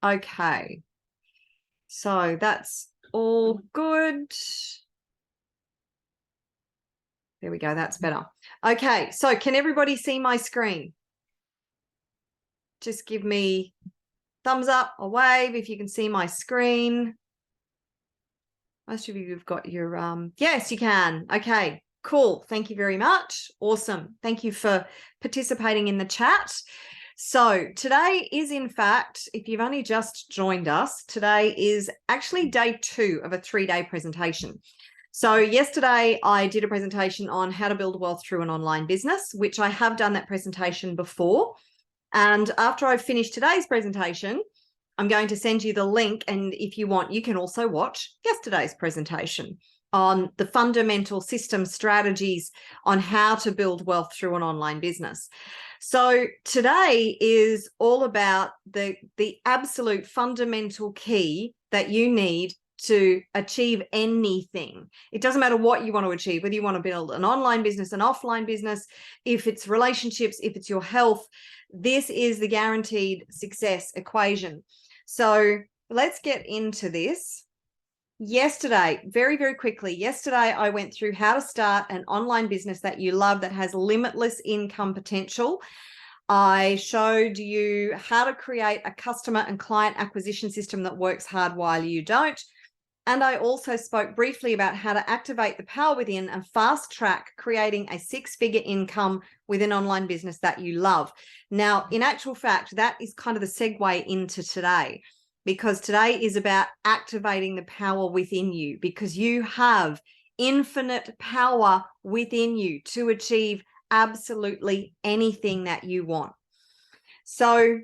Okay. So that's all good. There we go. That's better. Okay. So can everybody see my screen? Just give me thumbs up or wave if you can see my screen. Most of you have got your, yes, you can. Okay, cool. Thank you very much. Awesome. Thank you for participating in the chat. So today is, in fact, if you've only just joined us, today is actually day 2 of a 3-day presentation. So yesterday I did a presentation on how to build wealth through an online business, which I have done that presentation before. And after I've finished today's presentation, I'm going to send you the link, and if you want, you can also watch yesterday's presentation on the fundamental system strategies on how to build wealth through an online business. So today is all about the absolute fundamental key that you need to achieve anything. It doesn't matter what you want to achieve, whether you want to build an online business, an offline business, if it's relationships, if it's your health. This is the guaranteed success equation. So let's get into this. Yesterday, very, very quickly, yesterday I went through how to start an online business that you love, that has limitless income potential. I showed you how to create a customer and client acquisition system that works hard while you don't. And I also spoke briefly about how to activate the power within and fast track creating a 6-figure income with an online business that you love. Now, in actual fact, that is kind of the segue into today, because today is about activating the power within you, because you have infinite power within you to achieve absolutely anything that you want. So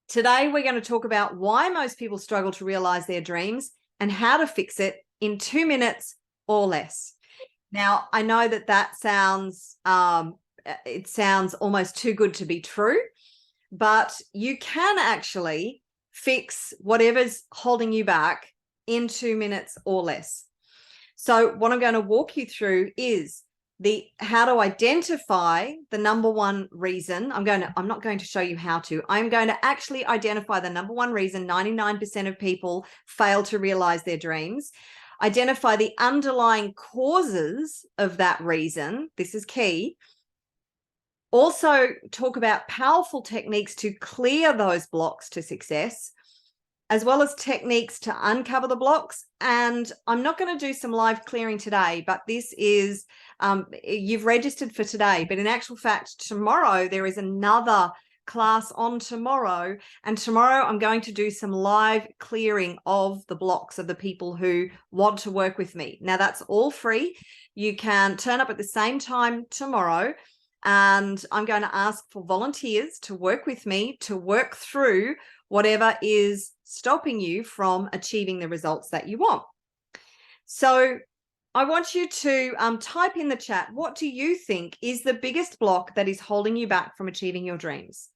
today we're going to talk about why most people struggle to realize their dreams and how to fix it in 2 minutes or less. Now, I know that sounds, it sounds almost too good to be true, but you can actually fix whatever's holding you back in 2 minutes or less. So what I'm going to walk you through is how to identify the number one reason. I'm not going to show you how to. I'm going to actually identify the number one reason 99% of people fail to realize their dreams. Identify the underlying causes of that reason. This is key. Also talk about powerful techniques to clear those blocks to success, as well as techniques to uncover the blocks. And I'm not going to do some live clearing today, but this is, you've registered for today, but in actual fact, tomorrow there is another class on tomorrow. And tomorrow I'm going to do some live clearing of the blocks of the people who want to work with me. Now that's all free. You can turn up at the same time tomorrow, and I'm going to ask for volunteers to work with me to work through whatever is stopping you from achieving the results that you want. So I want you to type in the chat, what do you think is the biggest block that is holding you back from achieving your dreams?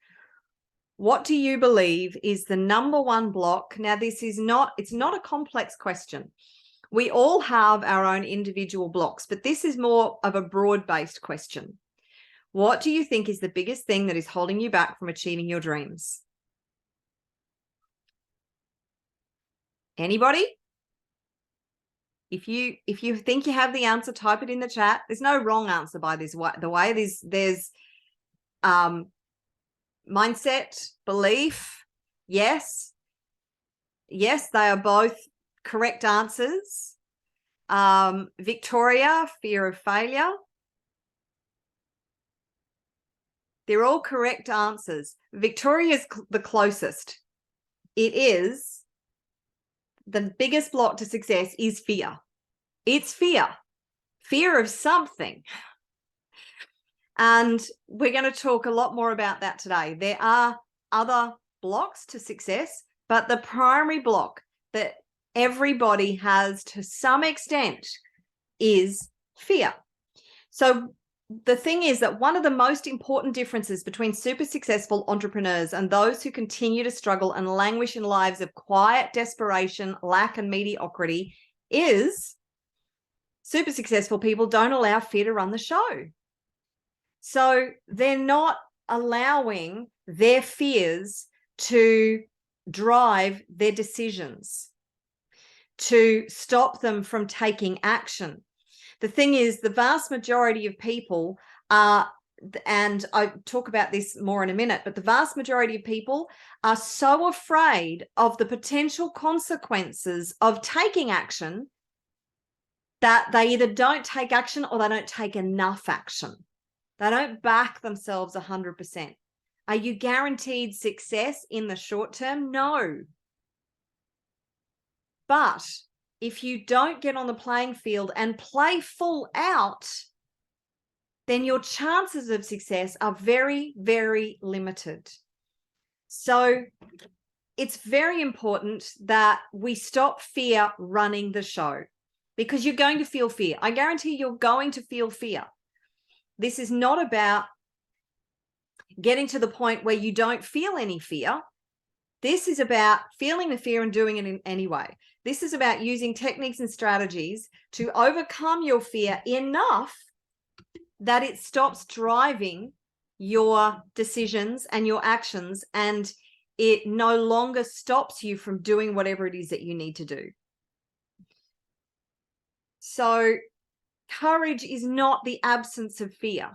What do you believe is the number one block? Now, it's not a complex question. We all have our own individual blocks, but this is more of a broad-based question. What do you think is the biggest thing that is holding you back from achieving your dreams? Anybody? If you think you have the answer, type it in the chat. There's no wrong answer by the way. There's mindset, belief. Yes, they are both correct answers. Victoria, fear of failure. They're all correct answers. Victoria is the closest. It is the biggest block to success is fear. It's fear of something. And we're going to talk a lot more about that today. There are other blocks to success, but the primary block that everybody has to some extent is fear. So the thing is that one of the most important differences between super successful entrepreneurs and those who continue to struggle and languish in lives of quiet desperation, lack, and mediocrity is super successful people don't allow fear to run the show. So they're not allowing their fears to drive their decisions, to stop them from taking action. The thing is, the vast majority of people are, and I talk about this more in a minute, but the vast majority of people are so afraid of the potential consequences of taking action that they either don't take action or they don't take enough action. They don't back themselves 100%. Are you guaranteed success in the short term? No. But if you don't get on the playing field and play full out, then your chances of success are very, very limited. So it's very important that we stop fear running the show, because you're going to feel fear. I guarantee you're going to feel fear. This is not about getting to the point where you don't feel any fear. This is about feeling the fear and doing it in any way. This is about using techniques and strategies to overcome your fear enough that it stops driving your decisions and your actions, and it no longer stops you from doing whatever it is that you need to do. So courage is not the absence of fear.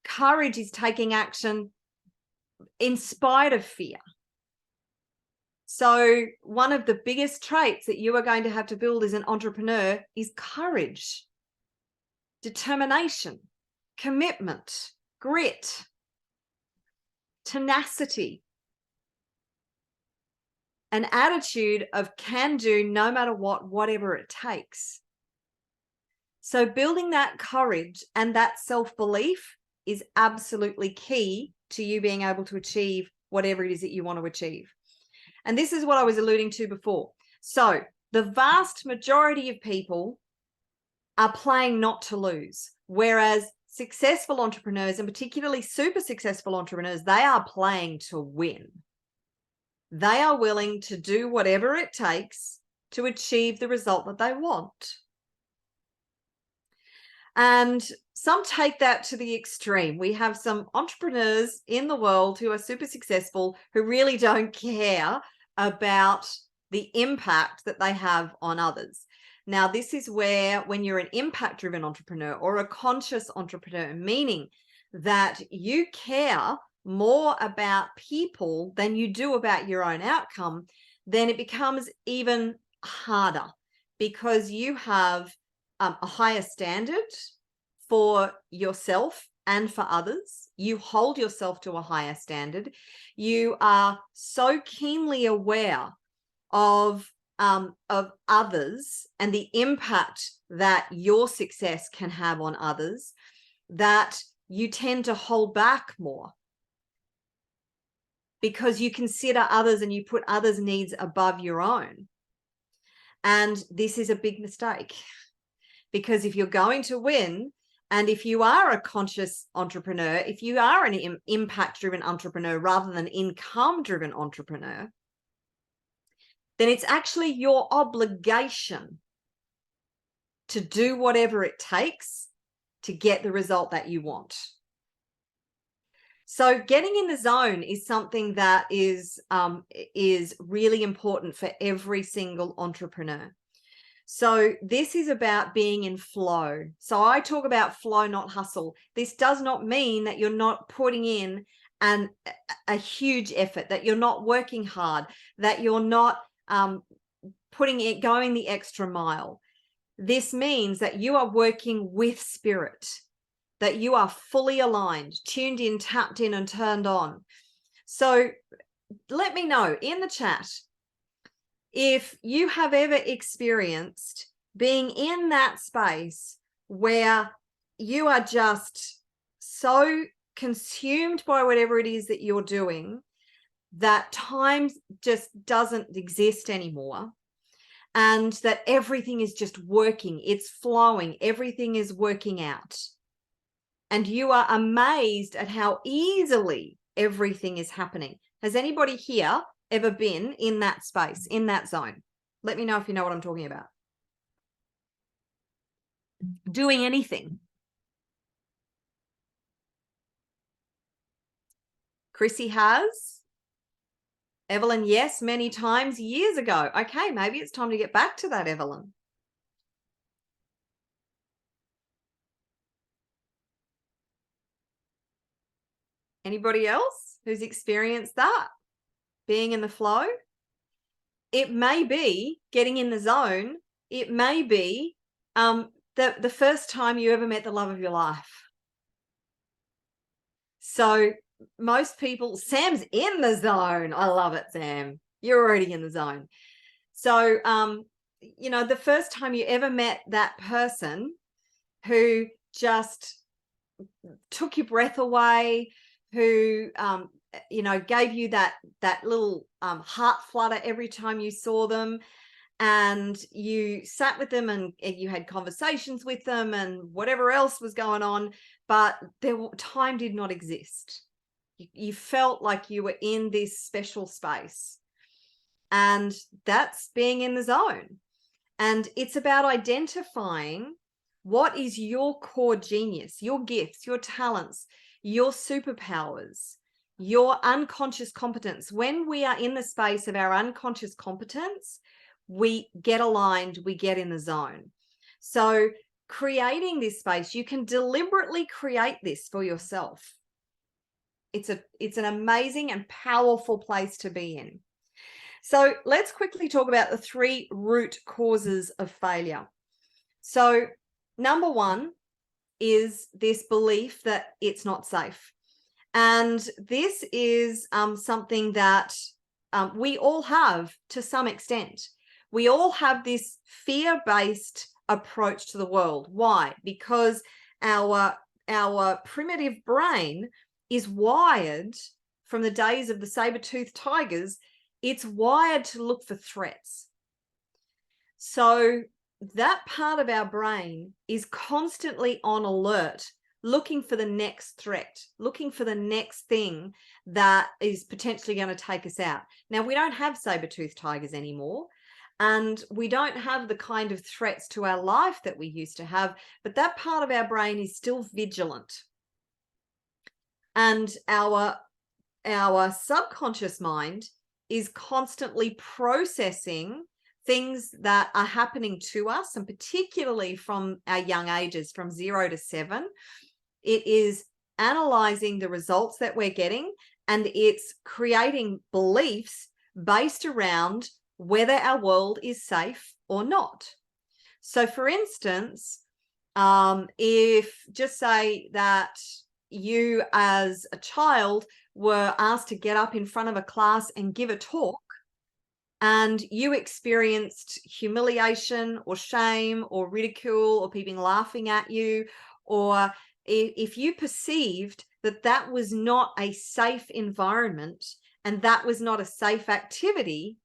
Courage is taking action in spite of fear. So one of the biggest traits that you are going to have to build as an entrepreneur is courage, determination, commitment, grit, tenacity, an attitude of can do no matter what, whatever it takes. So building that courage and that self-belief is absolutely key to you being able to achieve whatever it is that you want to achieve. And this is what I was alluding to before. So the vast majority of people are playing not to lose, whereas successful entrepreneurs, and particularly super successful entrepreneurs, they are playing to win. They are willing to do whatever it takes to achieve the result that they want. And some take that to the extreme. We have some entrepreneurs in the world who are super successful who really don't care about the impact that they have on others. Now, this is where, when you're an impact-driven entrepreneur or a conscious entrepreneur, meaning that you care more about people than you do about your own outcome, then it becomes even harder, because you have a higher standard for yourself and for others. You hold yourself to a higher standard. You are so keenly aware of others and the impact that your success can have on others, that you tend to hold back more, because you consider others and you put others' needs above your own. And this is a big mistake, because if you're going to win, and if you are a conscious entrepreneur, if you are an impact-driven entrepreneur rather than income-driven entrepreneur, then it's actually your obligation to do whatever it takes to get the result that you want. So getting in the zone is something that is really important for every single entrepreneur. So this is about being in flow. So I talk about flow, not hustle. This does not mean that you're not putting in a huge effort, that you're not working hard, that you're not going the extra mile. This means that you are working with spirit, that you are fully aligned, tuned in, tapped in, and turned on. So let me know in the chat if you have ever experienced being in that space where you are just so consumed by whatever it is that you're doing that time just doesn't exist anymore, and that everything is just working, it's flowing, everything is working out. And you are amazed at how easily everything is happening. Has anybody here ever been in that space, in that zone? Let me know if you know what I'm talking about. Doing anything. Chrissy has. Evelyn, yes, many times years ago. Okay, maybe it's time to get back to that, Evelyn. Anybody else who's experienced that? Being in the flow? It may be getting in the zone. It may be the first time you ever met the love of your life. So most people, Sam's in the zone. I love it, Sam. You're already in the zone. So, you know, the first time you ever met that person who just took your breath away, who, you know, gave you that little heart flutter every time you saw them, and you sat with them and you had conversations with them and whatever else was going on, but time did not exist. You felt like you were in this special space, and that's being in the zone. And it's about identifying what is your core genius, your gifts, your talents, your superpowers, your unconscious competence. When we are in the space of our unconscious competence, we get aligned, we get in the zone. So creating this space, you can deliberately create this for yourself. It's an amazing and powerful place to be in. So let's quickly talk about the 3 root causes of failure. So number 1 is this belief that it's not safe. And this is something that we all have to some extent. We all have this fear-based approach to the world. Why? Because our primitive brain is wired from the days of the saber-toothed tigers. It's wired to look for threats. So that part of our brain is constantly on alert, looking for the next threat, looking for the next thing that is potentially going to take us out. Now, we don't have saber-toothed tigers anymore, and we don't have the kind of threats to our life that we used to have, but that part of our brain is still vigilant. And our subconscious mind is constantly processing things that are happening to us, and particularly from our young ages, from 0 to 7. It is analyzing the results that we're getting, and it's creating beliefs based around whether our world is safe or not. So for instance, if just say that you as a child were asked to get up in front of a class and give a talk, and you experienced humiliation or shame or ridicule or people laughing at you, or if you perceived that that was not a safe environment and that was not a safe activity,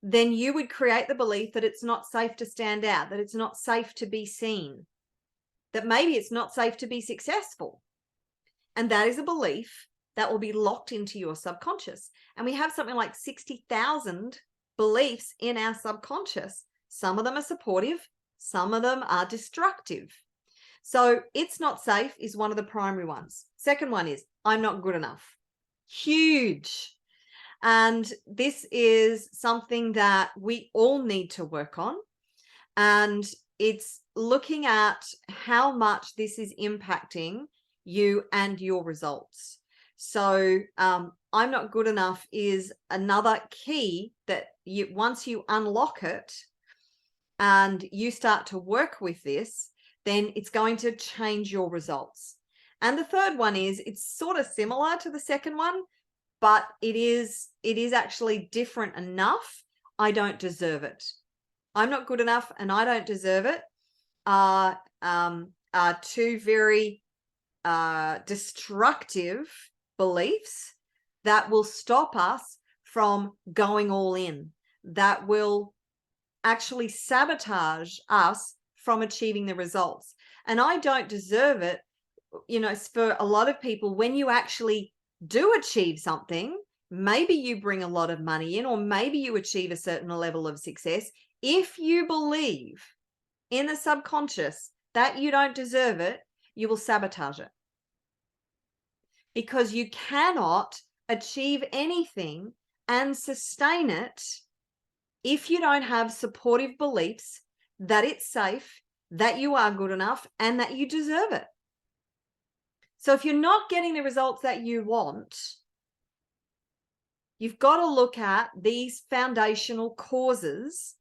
then you would create the belief that it's not safe to stand out, that it's not safe to be seen, that maybe it's not safe to be successful. And that is a belief that will be locked into your subconscious. And we have something like 60,000 beliefs in our subconscious. Some of them are supportive, some of them are destructive. So it's not safe is one of the primary ones. Second one is I'm not good enough. Huge. And this is something that we all need to work on. And it's looking at how much this is impacting you and your results. So I'm not good enough is another key that once you unlock it and you start to work with this, then it's going to change your results. And the third one is it's sort of similar to the second one, but it is actually different enough. I don't deserve it. I'm not good enough and I don't deserve it are two very destructive beliefs that will stop us from going all in, that will actually sabotage us from achieving the results. And I don't deserve it, you know, for a lot of people, when you actually do achieve something, maybe you bring a lot of money in, or maybe you achieve a certain level of success. If you believe in the subconscious that you don't deserve it, you will sabotage it. Because you cannot achieve anything and sustain it if you don't have supportive beliefs that it's safe, that you are good enough, and that you deserve it. So if you're not getting the results that you want, you've got to look at these foundational causes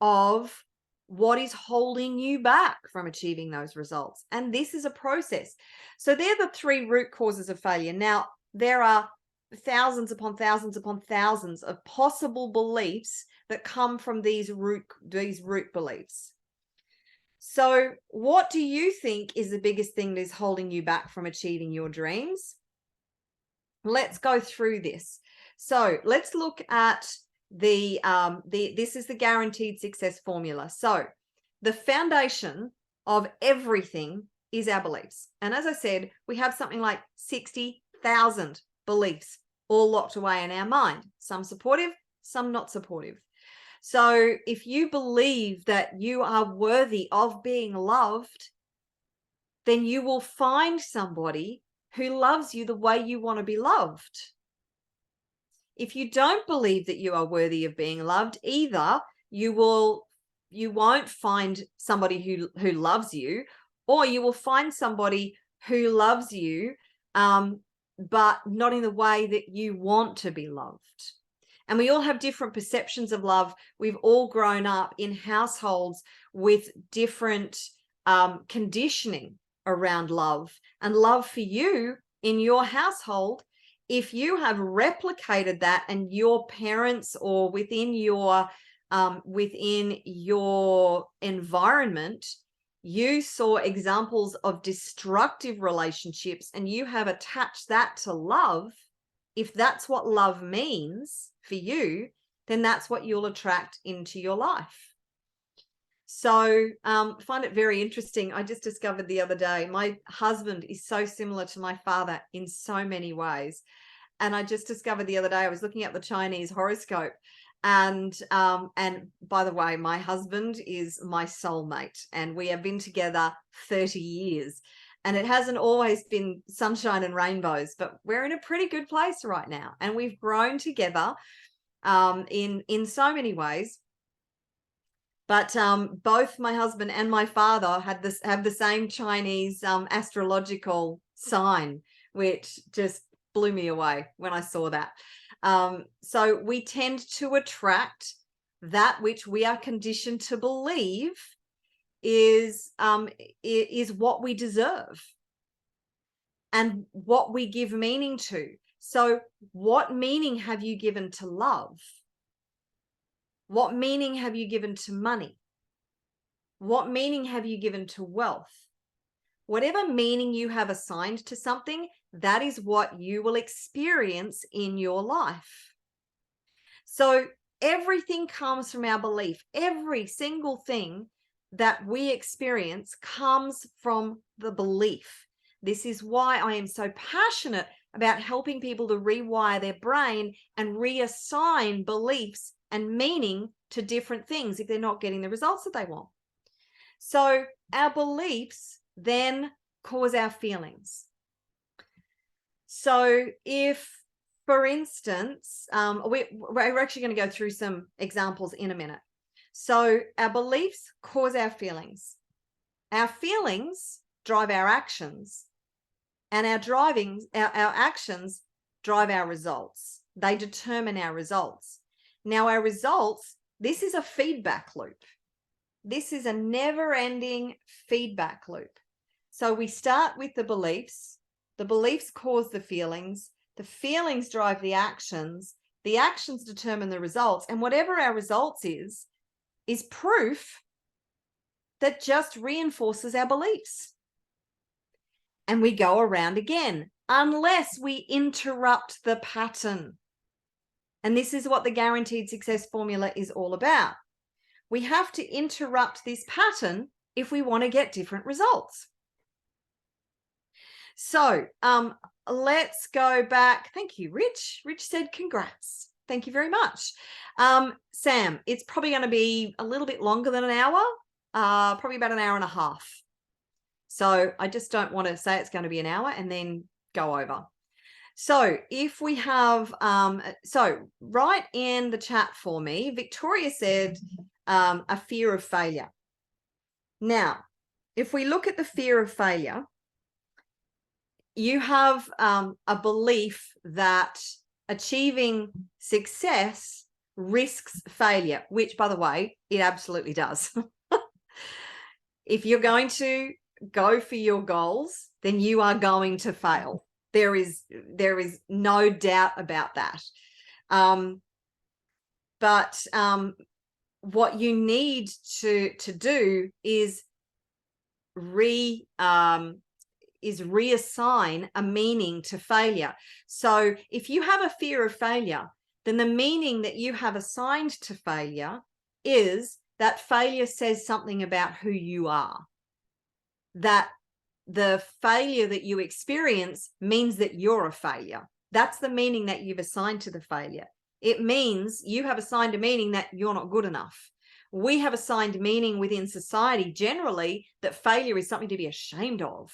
of what is holding you back from achieving those results. And this is a process. So they're the 3 root causes of failure. Now, there are thousands upon thousands upon thousands of possible beliefs that come from these root beliefs. So what do you think is the biggest thing that is holding you back from achieving your dreams? Let's go through this. So let's look at this is the guaranteed success formula. So the foundation of everything is our beliefs. And as I said, we have something like 60,000 beliefs all locked away in our mind, some supportive, some not supportive. So if you believe that you are worthy of being loved, then you will find somebody who loves you the way you want to be loved. If you don't believe that you are worthy of being loved, either you won't find somebody who loves you, or you will find somebody who loves you, but not in the way that you want to be loved. And we all have different perceptions of love. We've all grown up in households with different conditioning around love. And love for you in your household, if you have replicated that and your parents or within your environment, you saw examples of destructive relationships and you have attached that to love, if that's what love means for you, then that's what you'll attract into your life. So find it very interesting. I just discovered the other day, my husband is so similar to my father in so many ways. And I just discovered the other day, I was looking at the Chinese horoscope. And by the way, my husband is my soulmate and we have been together 30 years. And it hasn't always been sunshine and rainbows, but we're in a pretty good place right now. And we've grown together in so many ways. But both my husband and my father have the same Chinese astrological sign, which just blew me away when I saw that. So we tend to attract that which we are conditioned to believe is what we deserve and what we give meaning to. So what meaning have you given to love? What meaning have you given to money? What meaning have you given to wealth? Whatever meaning you have assigned to something, that is what you will experience in your life. So everything comes from our belief. Every single thing that we experience comes from the belief. This is why I am so passionate about helping people to rewire their brain and reassign beliefs and meaning to different things if they're not getting the results that they want. So our beliefs then cause our feelings. So if, for instance, we're actually going to go through some examples in a minute. So our beliefs cause our feelings. Our feelings drive our actions, and our actions drive our results. They determine our results. Now, our results, this is a feedback loop. This is a never-ending feedback loop. So we start with the beliefs cause the feelings drive the actions determine the results, and whatever our results is proof that just reinforces our beliefs. And we go around again, unless we interrupt the pattern. And this is what the guaranteed success formula is all about. We have to interrupt this pattern if we want to get different results. So let's go back. Thank you, Rich. Rich said, congrats. Thank you very much. Sam, it's probably going to be a little bit longer than an hour, probably about an hour and a half. So I just don't want to say it's going to be an hour and then go over. So if we have, so write in the chat for me, Victoria said a fear of failure. Now, if we look at the fear of failure, you have a belief that achieving success risks failure, which, by the way, it absolutely does. If you're going to go for your goals, then you are going to fail. There is no doubt about that. But what you need to do is reassign a meaning to failure. So if you have a fear of failure, then the meaning that you have assigned to failure is that failure says something about who you are. That the failure that you experience means that you're a failure. That's the meaning that you've assigned to the failure. It means you have assigned a meaning that you're not good enough. We have assigned meaning within society generally that failure is something to be ashamed of.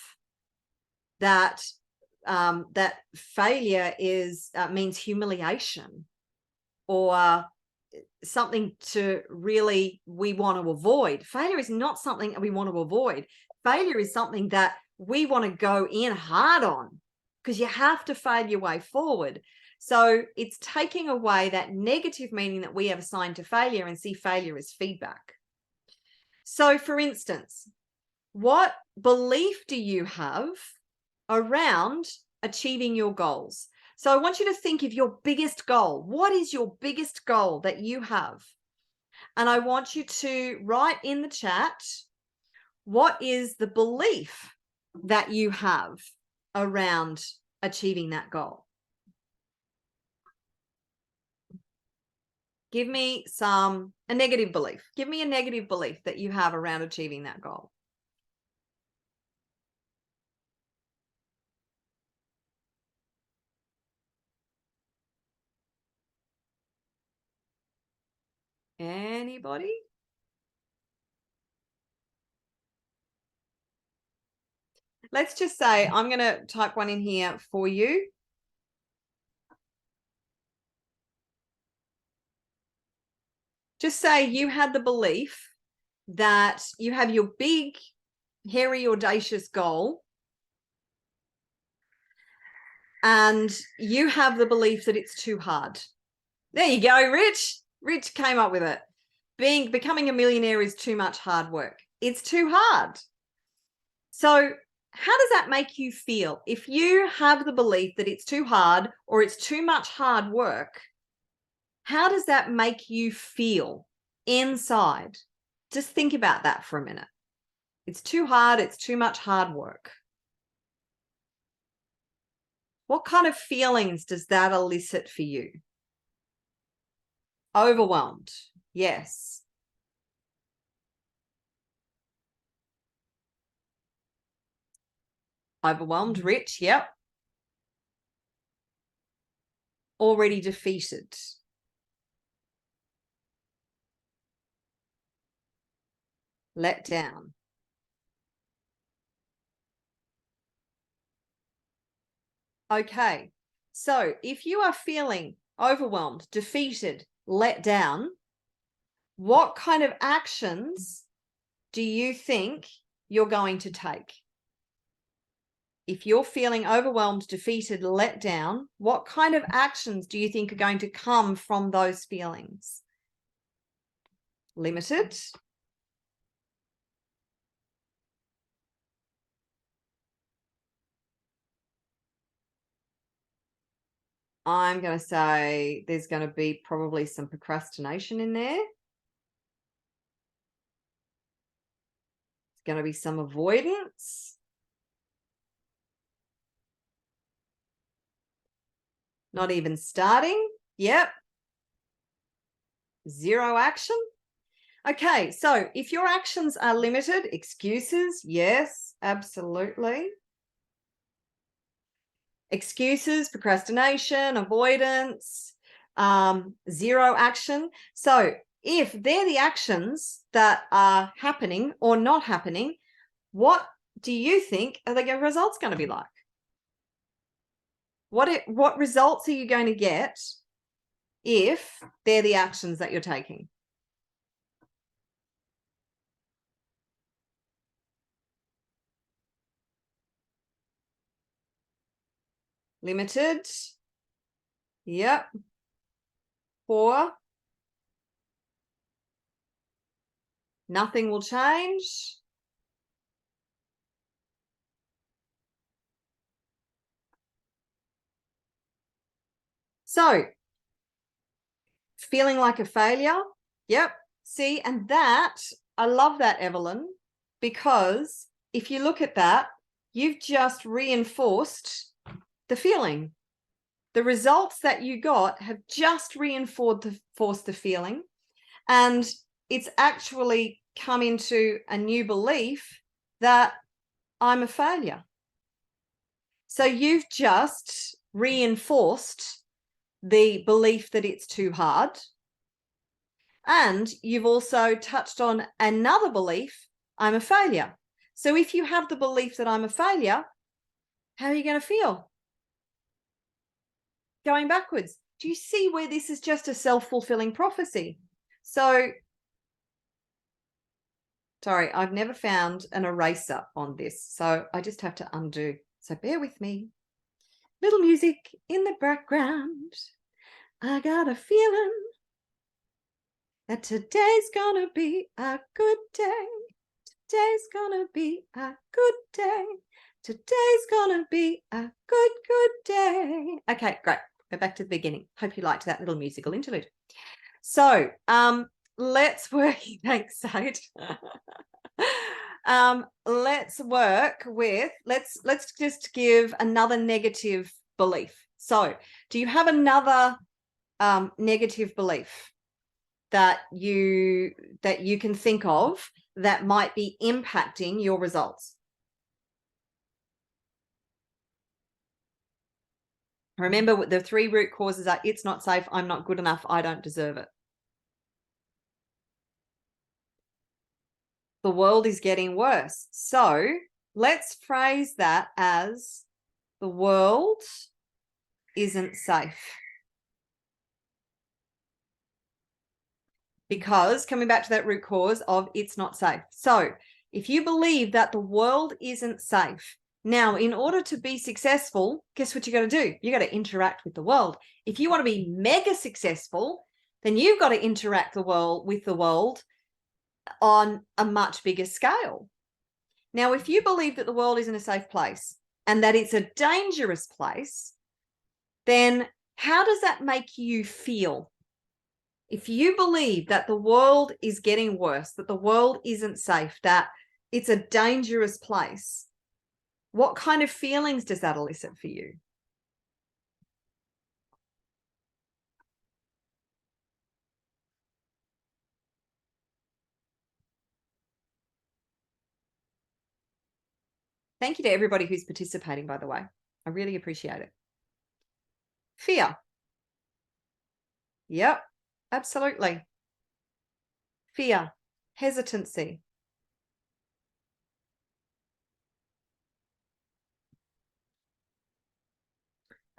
That that failure is means humiliation, or something to really we want to avoid. Failure is not something that we want to avoid. Failure is something that we want to go in hard on, because you have to fail your way forward. So it's taking away that negative meaning that we have assigned to failure and see failure as feedback. So for instance, what belief do you have around achieving your goals? So I want you to think of your biggest goal. What is your biggest goal that you have? And I want you to write in the chat, what is the belief that you have around achieving that goal? Give me a negative belief. Give me a negative belief that you have around achieving that goal. Anybody? Let's just say I'm going to type one in here for you. Just say you had the belief that you have your big, hairy, audacious goal, and you have the belief that it's too hard. There you go, Rich. Rich came up with it. Becoming a millionaire is too much hard work. It's too hard. So how does that make you feel? If you have the belief that it's too hard or it's too much hard work, how does that make you feel inside? Just think about that for a minute. It's too hard. It's too much hard work. What kind of feelings does that elicit for you? Overwhelmed. Yes. Overwhelmed. Rich. Yep. Already defeated. Let down. Okay. So if you are feeling overwhelmed, defeated, let down, what kind of actions do you think you're going to take? If you're feeling overwhelmed, defeated, let down, what kind of actions do you think are going to come from those feelings? Limited. I'm going to say there's going to be probably some procrastination in there. It's going to be some avoidance. Not even starting. Yep. Zero action. Okay, so if your actions are limited, excuses, yes, absolutely. Excuses, procrastination, avoidance, zero action. So if they're the actions that are happening or not happening, what do you think are the results going to be like? What results are you going to get if they're the actions that you're taking? Limited. Yep. Poor. Nothing will change. So, feeling like a failure. Yep. See, and that, I love that, Evelyn, because if you look at that, you've just reinforced the feeling. The results that you got have just reinforced the feeling, and it's actually come into a new belief that I'm a failure. So you've just reinforced the belief that it's too hard. And you've also touched on another belief, I'm a failure. So if you have the belief that I'm a failure, how are you going to feel? Going backwards. Do you see where this is just a self-fulfilling prophecy? So, sorry, I've never found an eraser on this, so I just have to undo. So bear with me. Little music in the background. I got a feeling that today's gonna be a good day. Today's gonna be a good day. Today's gonna be a good day. Okay, great. Go back to the beginning. Hope you liked that little musical interlude. So, let's work. Thanks, Sade. Let's work with. Let's just give another negative belief. So, do you have another negative belief that you can think of that might be impacting your results? Remember, the 3 root causes are it's not safe, I'm not good enough, I don't deserve it. The world is getting worse. So let's phrase that as the world isn't safe. Because coming back to that root cause of it's not safe. So if you believe that the world isn't safe, now, in order to be successful, guess what you got to do? You got to interact with the world. If you want to be mega successful, then you've got to interact with the world on a much bigger scale. Now, if you believe that the world isn't a safe place and that it's a dangerous place, then how does that make you feel? If you believe that the world is getting worse, that the world isn't safe, that it's a dangerous place, what kind of feelings does that elicit for you? Thank you to everybody who's participating, by the way. I really appreciate it. Fear. Yep, absolutely. Fear, hesitancy.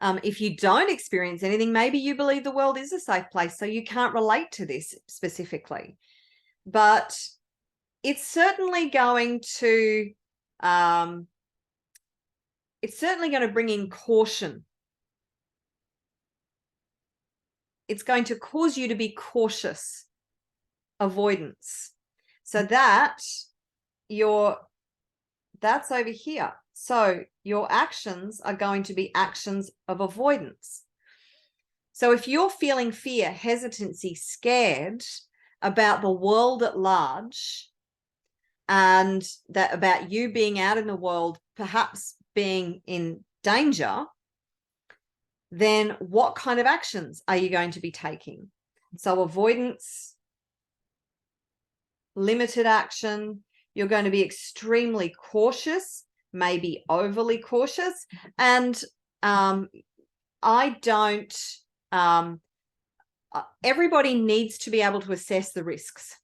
If you don't experience anything, maybe you believe the world is a safe place, so you can't relate to this specifically. But it's certainly going to bring in caution. It's going to cause you to be cautious, avoidance. So that's over here. So your actions are going to be actions of avoidance. So if you're feeling fear, hesitancy, scared about the world at large, and that about you being out in the world, perhaps being in danger, then what kind of actions are you going to be taking? So avoidance, limited action, you're going to be extremely cautious, maybe overly cautious. And everybody needs to be able to assess the risks.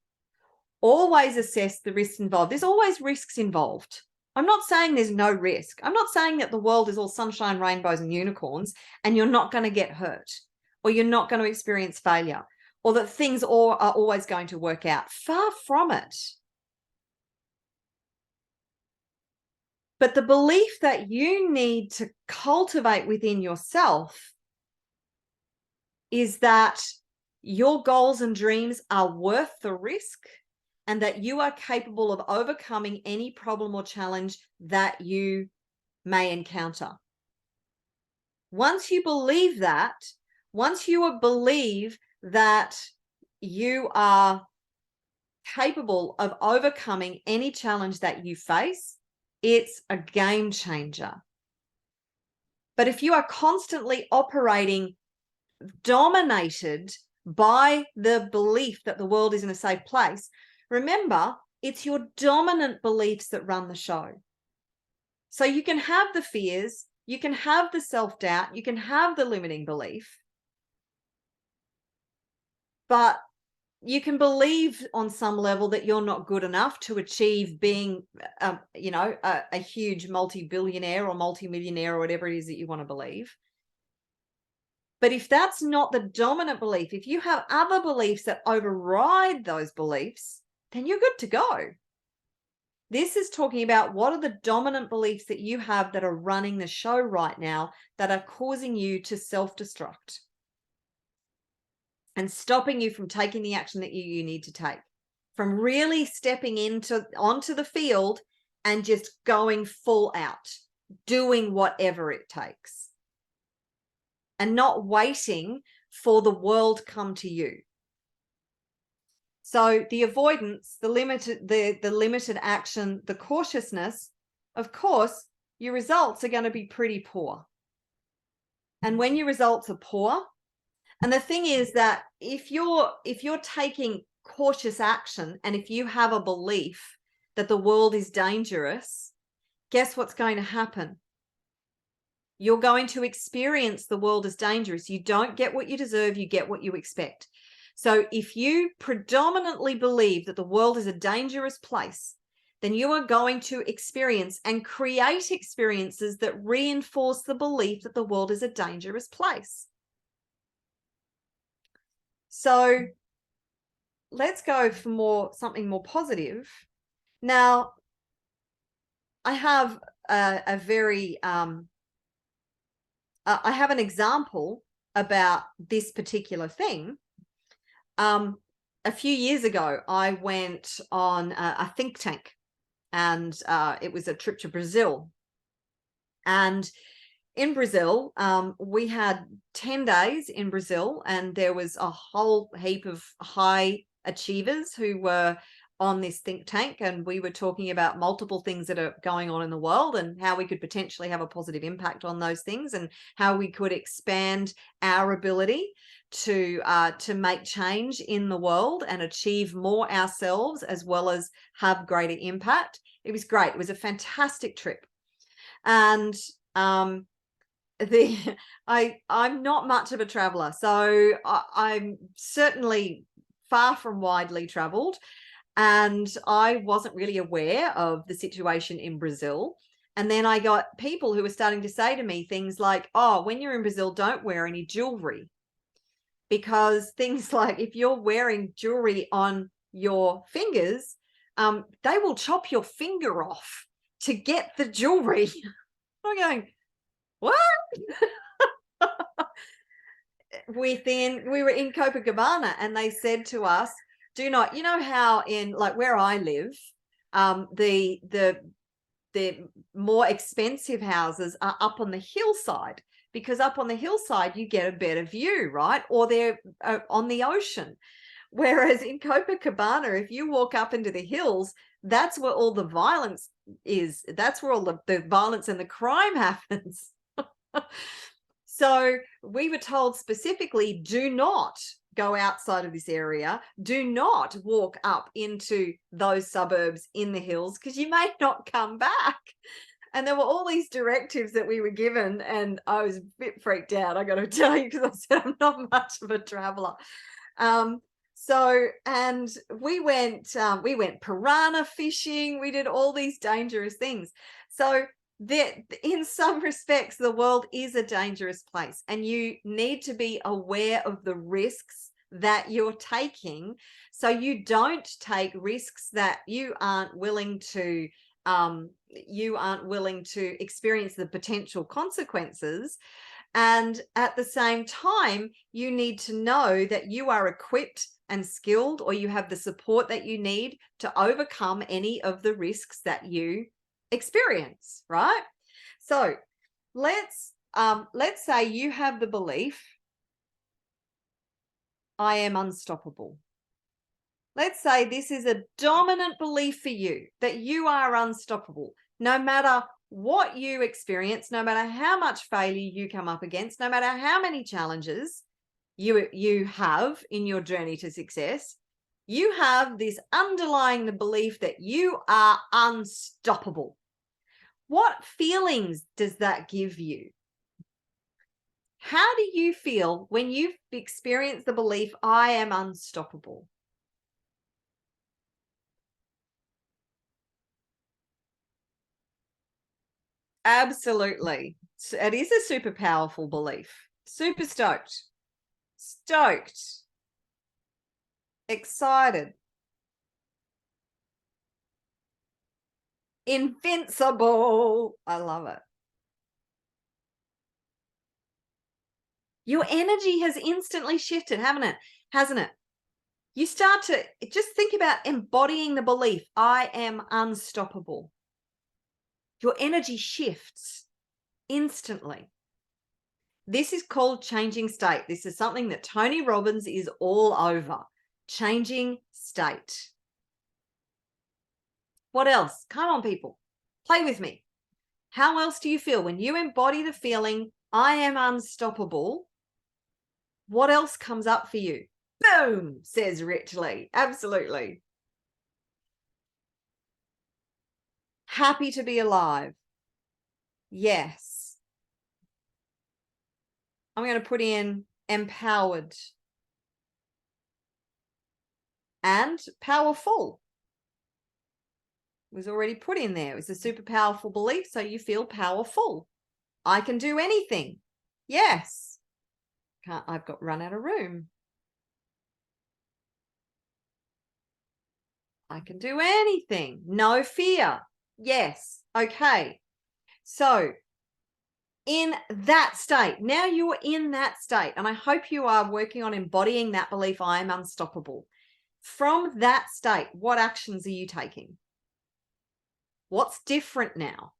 Always assess the risks involved. There's always risks involved. I'm not saying there's no risk. I'm not saying that the world is all sunshine, rainbows, and unicorns, and you're not going to get hurt, or you're not going to experience failure, or that things are always going to work out. Far from it. But the belief that you need to cultivate within yourself is that your goals and dreams are worth the risk, and that you are capable of overcoming any problem or challenge that you may encounter. Once you believe that, once you believe that you are capable of overcoming any challenge that you face, it's a game changer. But if you are constantly operating dominated by the belief that the world is in a safe place, remember, it's your dominant beliefs that run the show. So you can have the fears, you can have the self-doubt, you can have the limiting belief, but you can believe on some level that you're not good enough to achieve being, a huge multi-billionaire or multi-millionaire or whatever it is that you want to believe. But if that's not the dominant belief, if you have other beliefs that override those beliefs, then you're good to go. This is talking about what are the dominant beliefs that you have that are running the show right now that are causing you to self-destruct and stopping you from taking the action that you need to take, from really stepping onto the field and just going full out, doing whatever it takes, and not waiting for the world to come to you. So the avoidance, the limited action, the cautiousness, of course, your results are going to be pretty poor. And when your results are poor, and the thing is that if you're taking cautious action, and if you have a belief that the world is dangerous, guess what's going to happen? You're going to experience the world as dangerous. You don't get what you deserve, you get what you expect. So if you predominantly believe that the world is a dangerous place, then you are going to experience and create experiences that reinforce the belief that the world is a dangerous place. So let's go for something more positive. Now, I have I have an example about this particular thing. A few years ago, I went on a think tank, and it was a trip to Brazil. And in Brazil, we had 10 days in Brazil, and there was a whole heap of high achievers who were on this think tank, and we were talking about multiple things that are going on in the world and how we could potentially have a positive impact on those things, and how we could expand our ability to make change in the world and achieve more ourselves, as well as have greater impact. It was great. It was a fantastic trip. And I'm not much of a traveler, so I'm certainly far from widely traveled, and I wasn't really aware of the situation in Brazil. And then I got people who were starting to say to me things like, oh, when you're in Brazil, don't wear any jewelry, because things like, if you're wearing jewelry on your fingers, they will chop your finger off to get the jewelry. I'm going, what? We were in Copacabana, and they said to us, do not, you know how in like where I live, the more expensive houses are up on the hillside, because up on the hillside you get a better view, right? Or they're on the ocean. Whereas in Copacabana, if you walk up into the hills, that's where all the violence is. That's where all the violence and the crime happens. So we were told specifically, do not go outside of this area. Do not walk up into those suburbs in the hills, because you may not come back. And there were all these directives that we were given, and I was a bit freaked out, I got to tell you, because I said I'm not much of a traveler. So, and we went piranha fishing. We did all these dangerous things. So that in some respects, the world is a dangerous place, and you need to be aware of the risks that you're taking, so you don't take risks that you aren't willing to experience the potential consequences. And at the same time, you need to know that you are equipped and skilled, or you have the support that you need to overcome any of the risks that you experience, right? So let's say you have the belief, I am unstoppable. Let's say this is a dominant belief for you, that you are unstoppable. No matter what you experience, no matter how much failure you come up against, no matter how many challenges you have in your journey to success, you have this underlying the belief that you are unstoppable. What feelings does that give you? How do you feel when you've experienced the belief, I am unstoppable? Absolutely. It is a super powerful belief. Super stoked. Stoked. Excited. Invincible. I love it. Your energy has instantly shifted, hasn't it? You start to just think about embodying the belief, I am unstoppable. Your energy shifts instantly. This is called changing state. This is something that Tony Robbins is all over. Changing state. What else? Come on, people. Play with me. How else do you feel when you embody the feeling, I am unstoppable? What else comes up for you? Boom, says Richly. Absolutely. Happy to be alive. Yes. I'm going to put in empowered and powerful. It was already put in there. It was a super powerful belief, so you feel powerful. I can do anything. Yes. I've got run out of room. I can do anything. No fear. Yes. Okay. So in that state, now you're in that state, and I hope you are working on embodying that belief, I am unstoppable. From that state, what actions are you taking? What's different now?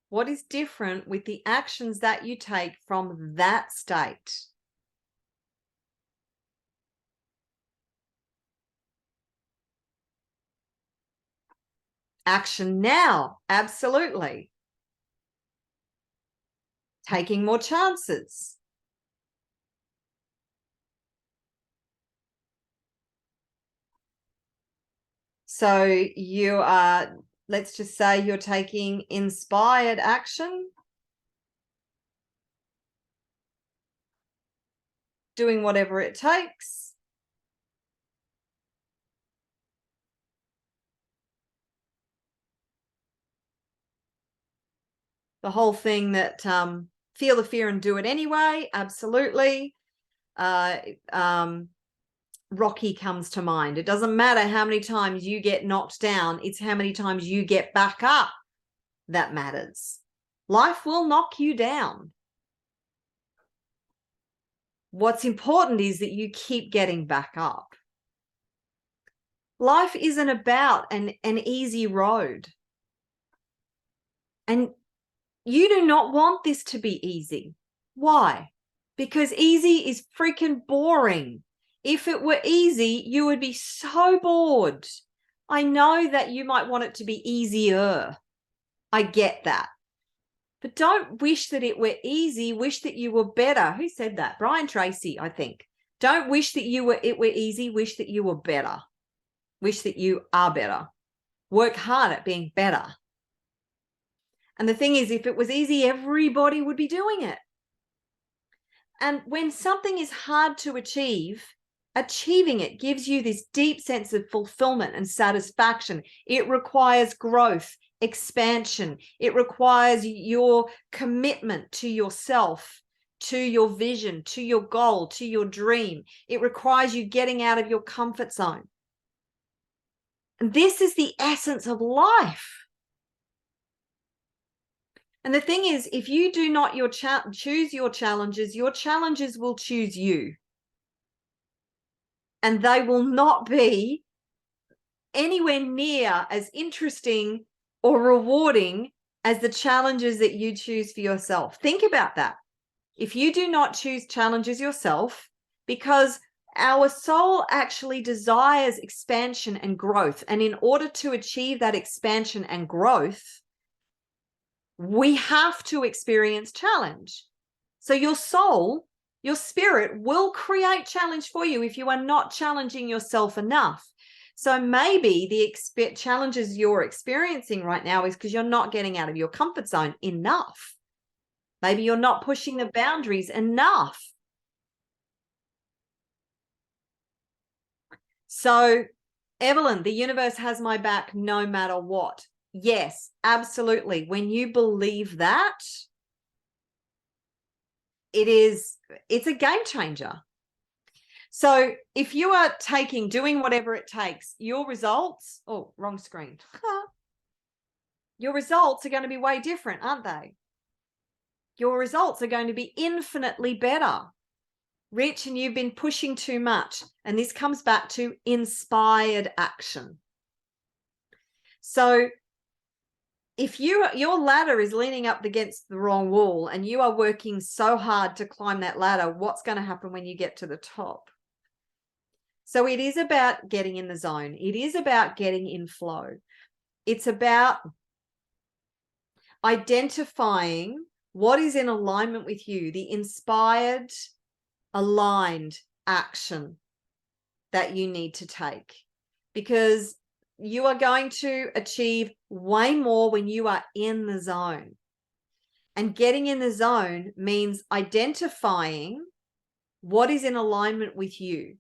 What is different with the actions that you take from that state? Action now, absolutely. Taking more chances. So you are, let's just say you're taking inspired action, doing whatever it takes. The whole thing that feel the fear and do it anyway, absolutely. Rocky comes to mind. It doesn't matter how many times you get knocked down, it's how many times you get back up that matters. Life will knock you down. What's important is that you keep getting back up. Life isn't about an easy road. And you do not want this to be easy. Why? Because easy is freaking boring. If it were easy, you would be so bored. I know that you might want it to be easier. I get that. But don't wish that it were easy. Wish that you were better. Who said that? Brian Tracy, I think. Don't wish that it were easy. Wish that you were better. Wish that you are better. Work hard at being better. And the thing is, if it was easy, everybody would be doing it. And when something is hard to achieve, achieving it gives you this deep sense of fulfillment and satisfaction. It requires growth, expansion. It requires your commitment to yourself, to your vision, to your goal, to your dream. It requires you getting out of your comfort zone. And this is the essence of life. And the thing is, if you do not choose your challenges will choose you. And they will not be anywhere near as interesting or rewarding as the challenges that you choose for yourself. Think about that. If you do not choose challenges yourself, because our soul actually desires expansion and growth. And in order to achieve that expansion and growth, we have to experience challenge. So your soul, your spirit will create challenge for you if you are not challenging yourself enough. So maybe the challenges you're experiencing right now is because you're not getting out of your comfort zone enough. Maybe you're not pushing the boundaries enough. So, Evelyn, the universe has my back no matter what. Yes, absolutely. When you believe that, it's a game changer. So if you are doing whatever it takes, your results, oh, wrong screen. Your results are going to be way different, aren't they? Your results are going to be infinitely better. Rich, and you've been pushing too much. And this comes back to inspired action. So if your ladder is leaning up against the wrong wall and you are working so hard to climb that ladder, what's going to happen when you get to the top? So it is about getting in the zone. It is about getting in flow. It's about identifying what is in alignment with you, the inspired, aligned action that you need to take, because you are going to achieve way more when you are in the zone. And getting in the zone means identifying what is in alignment with you,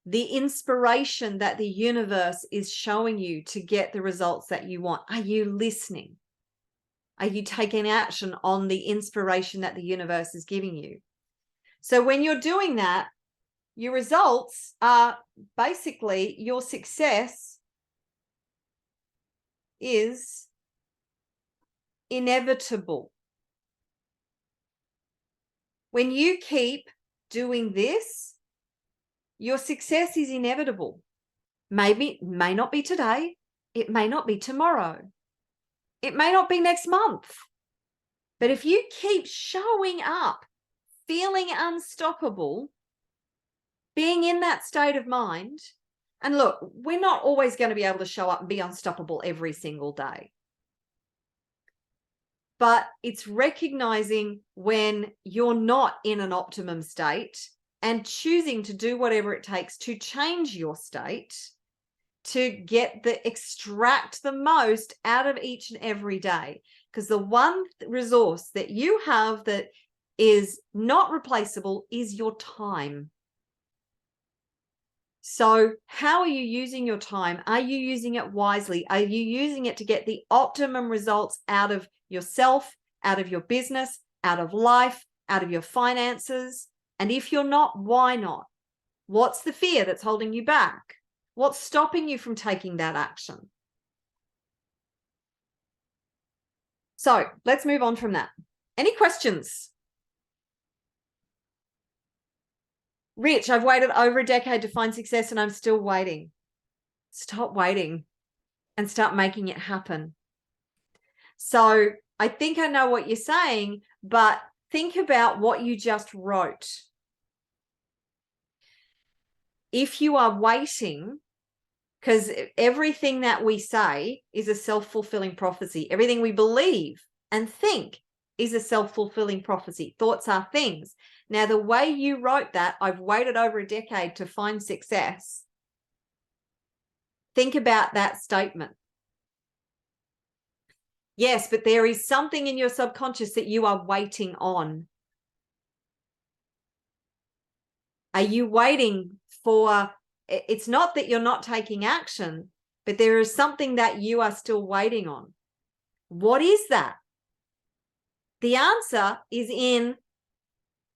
the inspiration that the universe is showing you to get the results that you want. Are you listening? Are you taking action on the inspiration that the universe is giving you? So when you're doing that, your results are basically, your success is inevitable. When you keep doing this, your success is inevitable. Maybe, may not be today. It may not be tomorrow. It may not be next month. But if you keep showing up, feeling unstoppable, being in that state of mind, and look, we're not always going to be able to show up and be unstoppable every single day. But it's recognizing when you're not in an optimum state and choosing to do whatever it takes to change your state, to extract the most out of each and every day. Because the one resource that you have that is not replaceable is your time. So how are you using your time? Are you using it wisely? Are you using it to get the optimum results out of yourself, out of your business, out of life, out of your finances? And if you're not, why not? What's the fear that's holding you back? What's stopping you from taking that action? So let's move on from that. Any questions? Rich, I've waited over a decade to find success and I'm still waiting. Stop waiting and start making it happen. So I think I know what you're saying, but think about what you just wrote. If you are waiting, because everything that we say is a self-fulfilling prophecy. Everything we believe and think is a self-fulfilling prophecy. Thoughts are things. Now, the way you wrote that, I've waited over a decade to find success. Think about that statement. Yes, but there is something in your subconscious that you are waiting on. Are you waiting for, it's not that you're not taking action, but there is something that you are still waiting on. What is that? The answer is in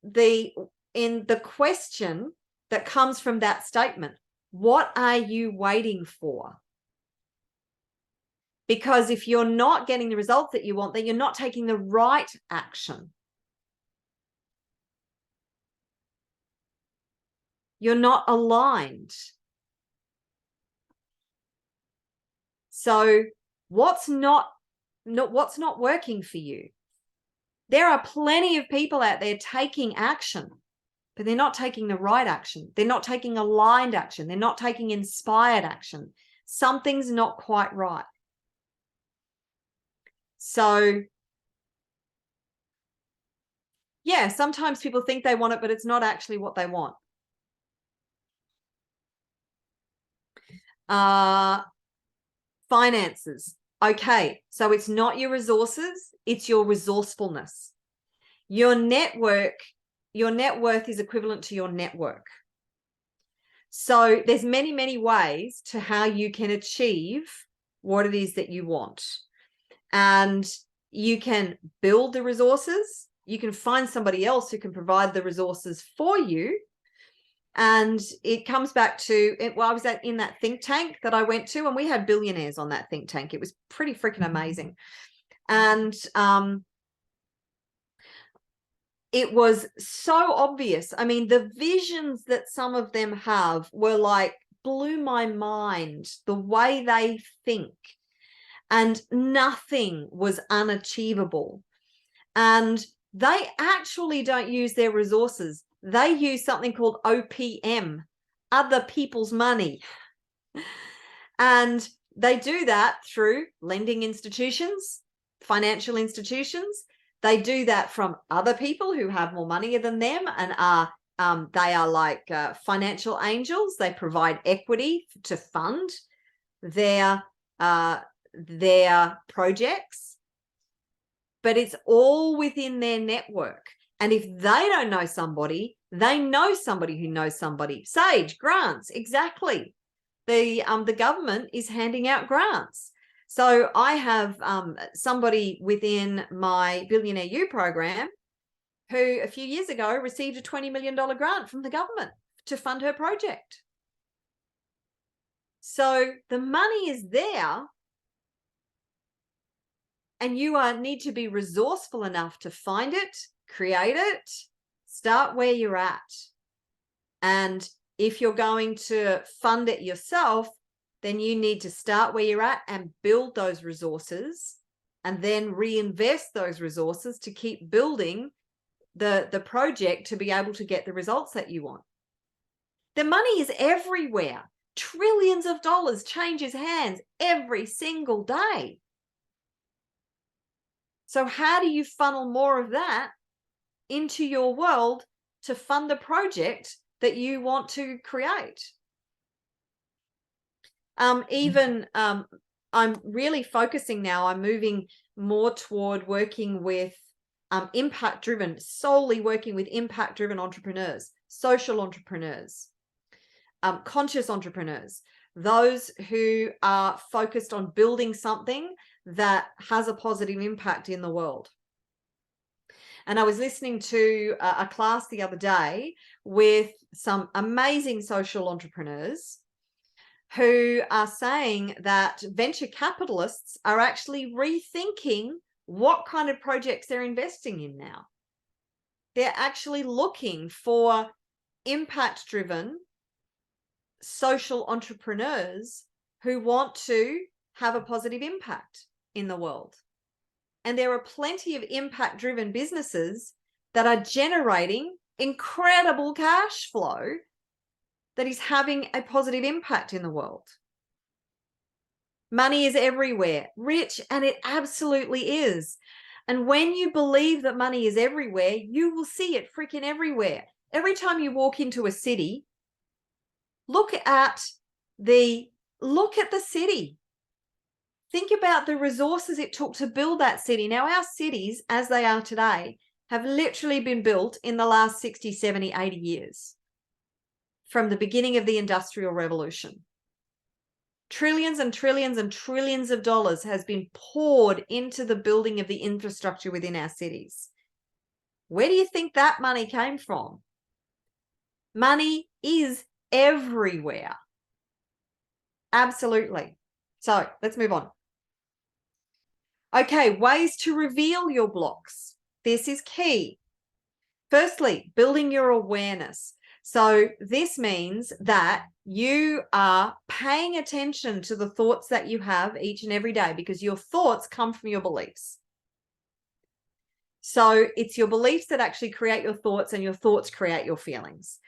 the question that comes from that statement. What are you waiting for? Because if you're not getting the results that you want, then you're not taking the right action. You're not aligned. So what's not working for you? There are plenty of people out there taking action, but they're not taking the right action. They're not taking aligned action. They're not taking inspired action. Something's not quite right. So yeah, sometimes people think they want it, but it's not actually what they want. Finances. Okay, so it's not your resources, it's your resourcefulness. Your net worth is equivalent to your network. So there's many, many ways to how you can achieve what it is that you want. And you can build the resources. You can find somebody else who can provide the resources for you. And it comes back to it. Well, I was in that think tank that I went to, and we had billionaires on that think tank. It was pretty freaking amazing. And it was so obvious. I mean, the visions that some of them have were like, blew my mind, the way they think. And nothing was unachievable. And they actually don't use their resources. They use something called OPM, other people's money. And they do that through lending institutions, financial institutions. They do that from other people who have more money than them and they are like financial angels. They provide equity to fund their projects. But it's all within their network. And if they don't know somebody, they know somebody who knows somebody. Sage, grants, exactly. The government is handing out grants. So I have somebody within my Billionaire You program who a few years ago received a $20 million grant from the government to fund her project. So the money is there. And you need to be resourceful enough to find it, create it, start where you're at. And if you're going to fund it yourself, then you need to start where you're at and build those resources and then reinvest those resources to keep building the project to be able to get the results that you want. The money is everywhere. Trillions of dollars changes hands every single day. So how do you funnel more of that into your world to fund the project that you want to create? I'm really focusing now. I'm moving more toward working with solely working with impact-driven entrepreneurs, social entrepreneurs, conscious entrepreneurs, those who are focused on building something that has a positive impact in the world. And I was listening to a class the other day with some amazing social entrepreneurs who are saying that venture capitalists are actually rethinking what kind of projects they're investing in now. They're actually looking for impact-driven social entrepreneurs who want to have a positive impact in the world. And there are plenty of impact-driven businesses that are generating incredible cash flow that is having a positive impact in the world. Money is everywhere, rich, and it absolutely is. And when you believe that money is everywhere, you will see it freaking everywhere. Every time you walk into a city, look at the city. Think about the resources it took to build that city. Now, our cities, as they are today, have literally been built in the last 60, 70, 80 years from the beginning of the Industrial Revolution. Trillions and trillions and trillions of dollars has been poured into the building of the infrastructure within our cities. Where do you think that money came from? Money is everywhere. Absolutely. So let's move on. Okay, ways to reveal your blocks. This is key. Firstly, building your awareness. So this means that you are paying attention to the thoughts that you have each and every day, because your thoughts come from your beliefs. So it's your beliefs that actually create your thoughts, and your thoughts create your feelings.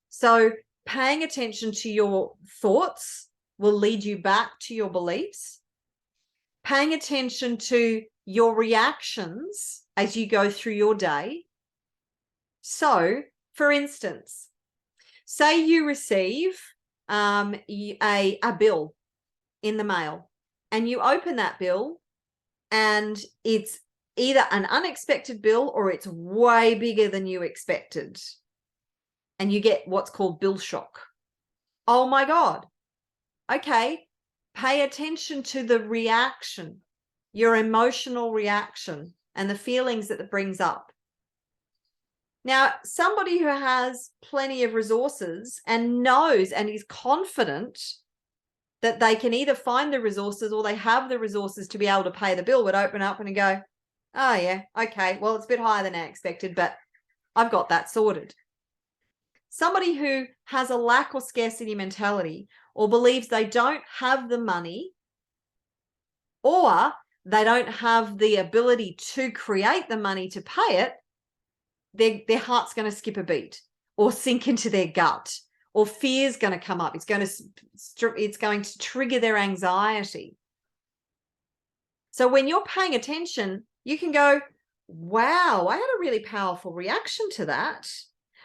So paying attention to your thoughts will lead you back to your beliefs. Paying attention to your reactions as you go through your day. So, for instance, say you receive a bill in the mail, and you open that bill and it's either an unexpected bill or it's way bigger than you expected, and you get what's called bill shock. Oh my God. Okay, pay attention to the reaction, your emotional reaction, and the feelings that it brings up. Now, somebody who has plenty of resources and knows and is confident that they can either find the resources or they have the resources to be able to pay the bill would open up and go, oh yeah, okay, well, it's a bit higher than I expected, but I've got that sorted. Somebody who has a lack or scarcity mentality, or believes they don't have the money, or they don't have the ability to create the money to pay it, their heart's going to skip a beat or sink into their gut, or fear's going to come up. It's going to trigger their anxiety. So when you're paying attention, you can go, wow, I had a really powerful reaction to that.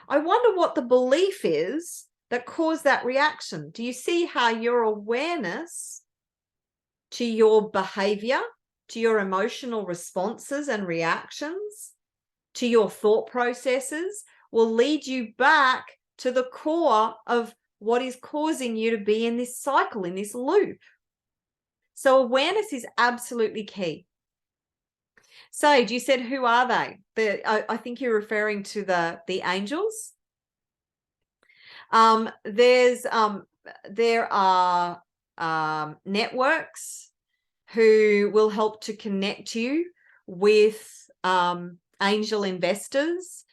I wonder what the belief is that caused that reaction. Do you see how your awareness to your behavior, to your emotional responses and reactions, to your thought processes will lead you back to the core of what is causing you to be in this cycle, in this loop? So awareness is absolutely key. Sage, you said, who are they? I think you're referring to the angels. There are networks who will help to connect you with angel investors.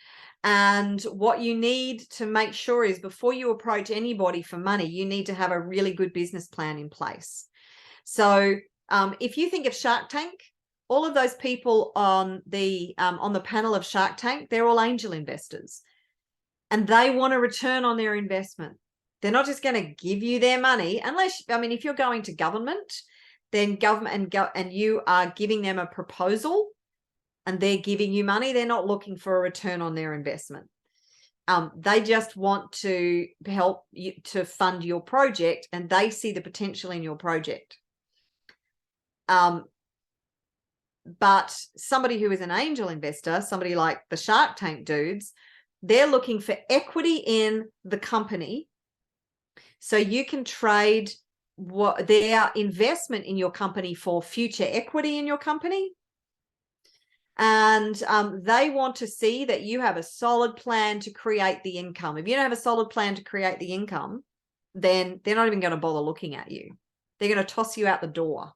And what you need to make sure is, before you approach anybody for money, you need to have a really good business plan in place. So if you think of Shark Tank, all of those people on the panel of Shark Tank, they're all angel investors, and they want a return on their investment. They're not just going to give you their money unless, I mean, if you're going to government, then government and you are giving them a proposal and they're giving you money, they're not looking for a return on their investment. They just want to help you to fund your project, and they see the potential in your project. But somebody who is an angel investor, somebody like the Shark Tank dudes, they're looking for equity in the company, so you can trade what their investment in your company for future equity in your company. And they want to see that you have a solid plan to create the income. If you don't have a solid plan to create the income, then they're not even going to bother looking at you. They're going to toss you out the door,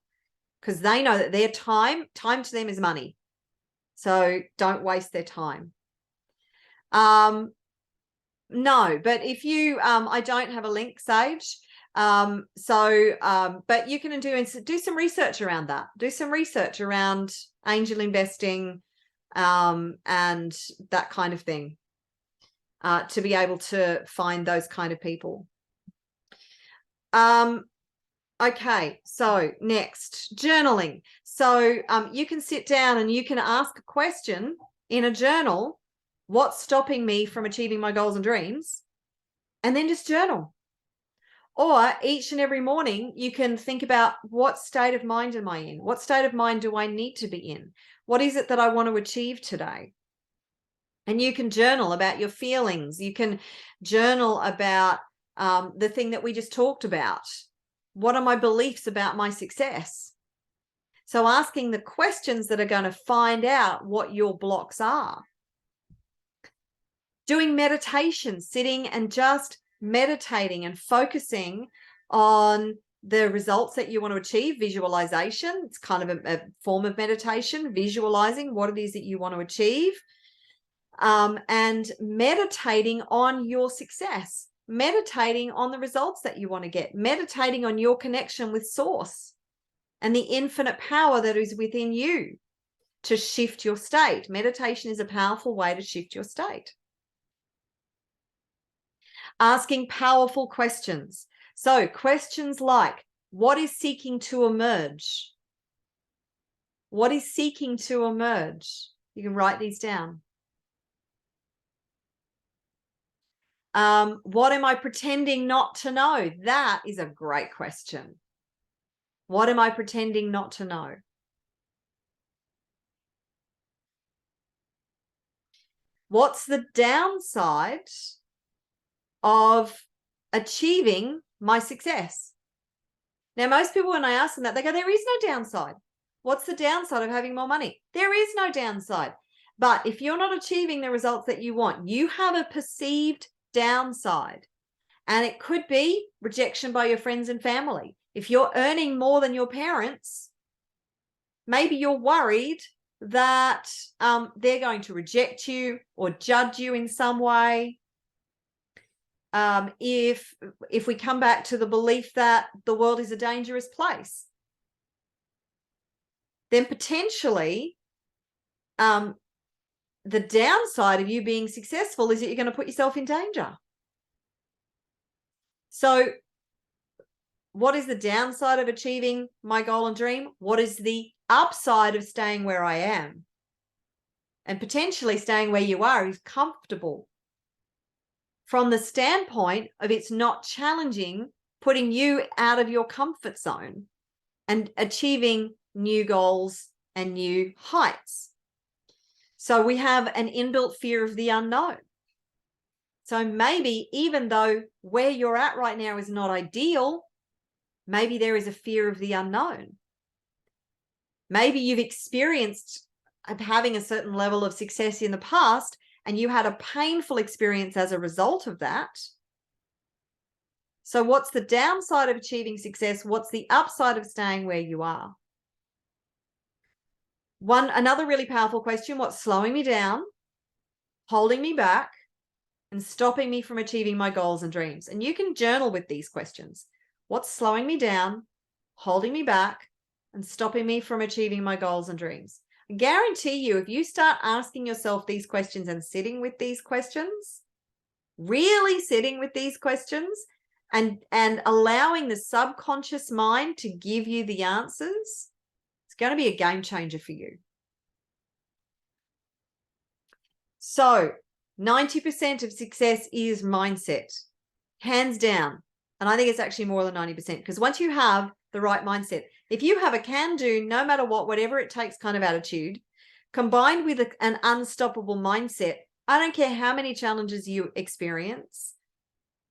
because they know that their time to them is money. So don't waste their time. No, but if you, I don't have a link, Sage. But you can do some research around that. Do some research around angel investing, and that kind of thing, to be able to find those kind of people. Okay, so next, journaling. So you can sit down and you can ask a question in a journal: what's stopping me from achieving my goals and dreams? And then just journal. Or each and every morning, you can think about, what state of mind am I in? What state of mind do I need to be in? What is it that I want to achieve today? And you can journal about your feelings. You can journal about the thing that we just talked about. What are my beliefs about my success? So asking the questions that are going to find out what your blocks are. Doing meditation, sitting and just meditating and focusing on the results that you want to achieve. Visualization, it's kind of a form of meditation, visualizing what it is that you want to achieve. And meditating on your success, meditating on the results that you want to get, meditating on your connection with source and the infinite power that is within you to shift your state. Meditation is a powerful way to shift your state. Asking powerful questions. So questions like, what is seeking to emerge? What is seeking to emerge? You can write these down. What am I pretending not to know? That is a great question. What am I pretending not to know? What's the downside of achieving my success? Now, most people, when I ask them that, they go, there is no downside. What's the downside of having more money? There is no downside. But if you're not achieving the results that you want, you have a perceived downside. And it could be rejection by your friends and family. If you're earning more than your parents, maybe you're worried that they're going to reject you or judge you in some way. If we come back to the belief that the world is a dangerous place, then potentially the downside of you being successful is that you're going to put yourself in danger. So what is the downside of achieving my goal and dream? What is the upside of staying where I am? And potentially staying where you are is comfortable from the standpoint of it's not challenging, putting you out of your comfort zone and achieving new goals and new heights. So we have an inbuilt fear of the unknown. So maybe even though where you're at right now is not ideal, maybe there is a fear of the unknown. Maybe you've experienced having a certain level of success in the past and you had a painful experience as a result of that. So what's the downside of achieving success? What's the upside of staying where you are? Another really powerful question, what's slowing me down, holding me back, and stopping me from achieving my goals and dreams? And you can journal with these questions. What's slowing me down, holding me back, and stopping me from achieving my goals and dreams? I guarantee you, if you start asking yourself these questions and sitting with these questions, really sitting with these questions and allowing the subconscious mind to give you the answers, it's going to be a game changer for you. So 90% of success is mindset, hands down. And I think it's actually more than 90%, because once you have the right mindset, if you have a can-do, no matter what, whatever it takes kind of attitude, combined with an unstoppable mindset, I don't care how many challenges you experience,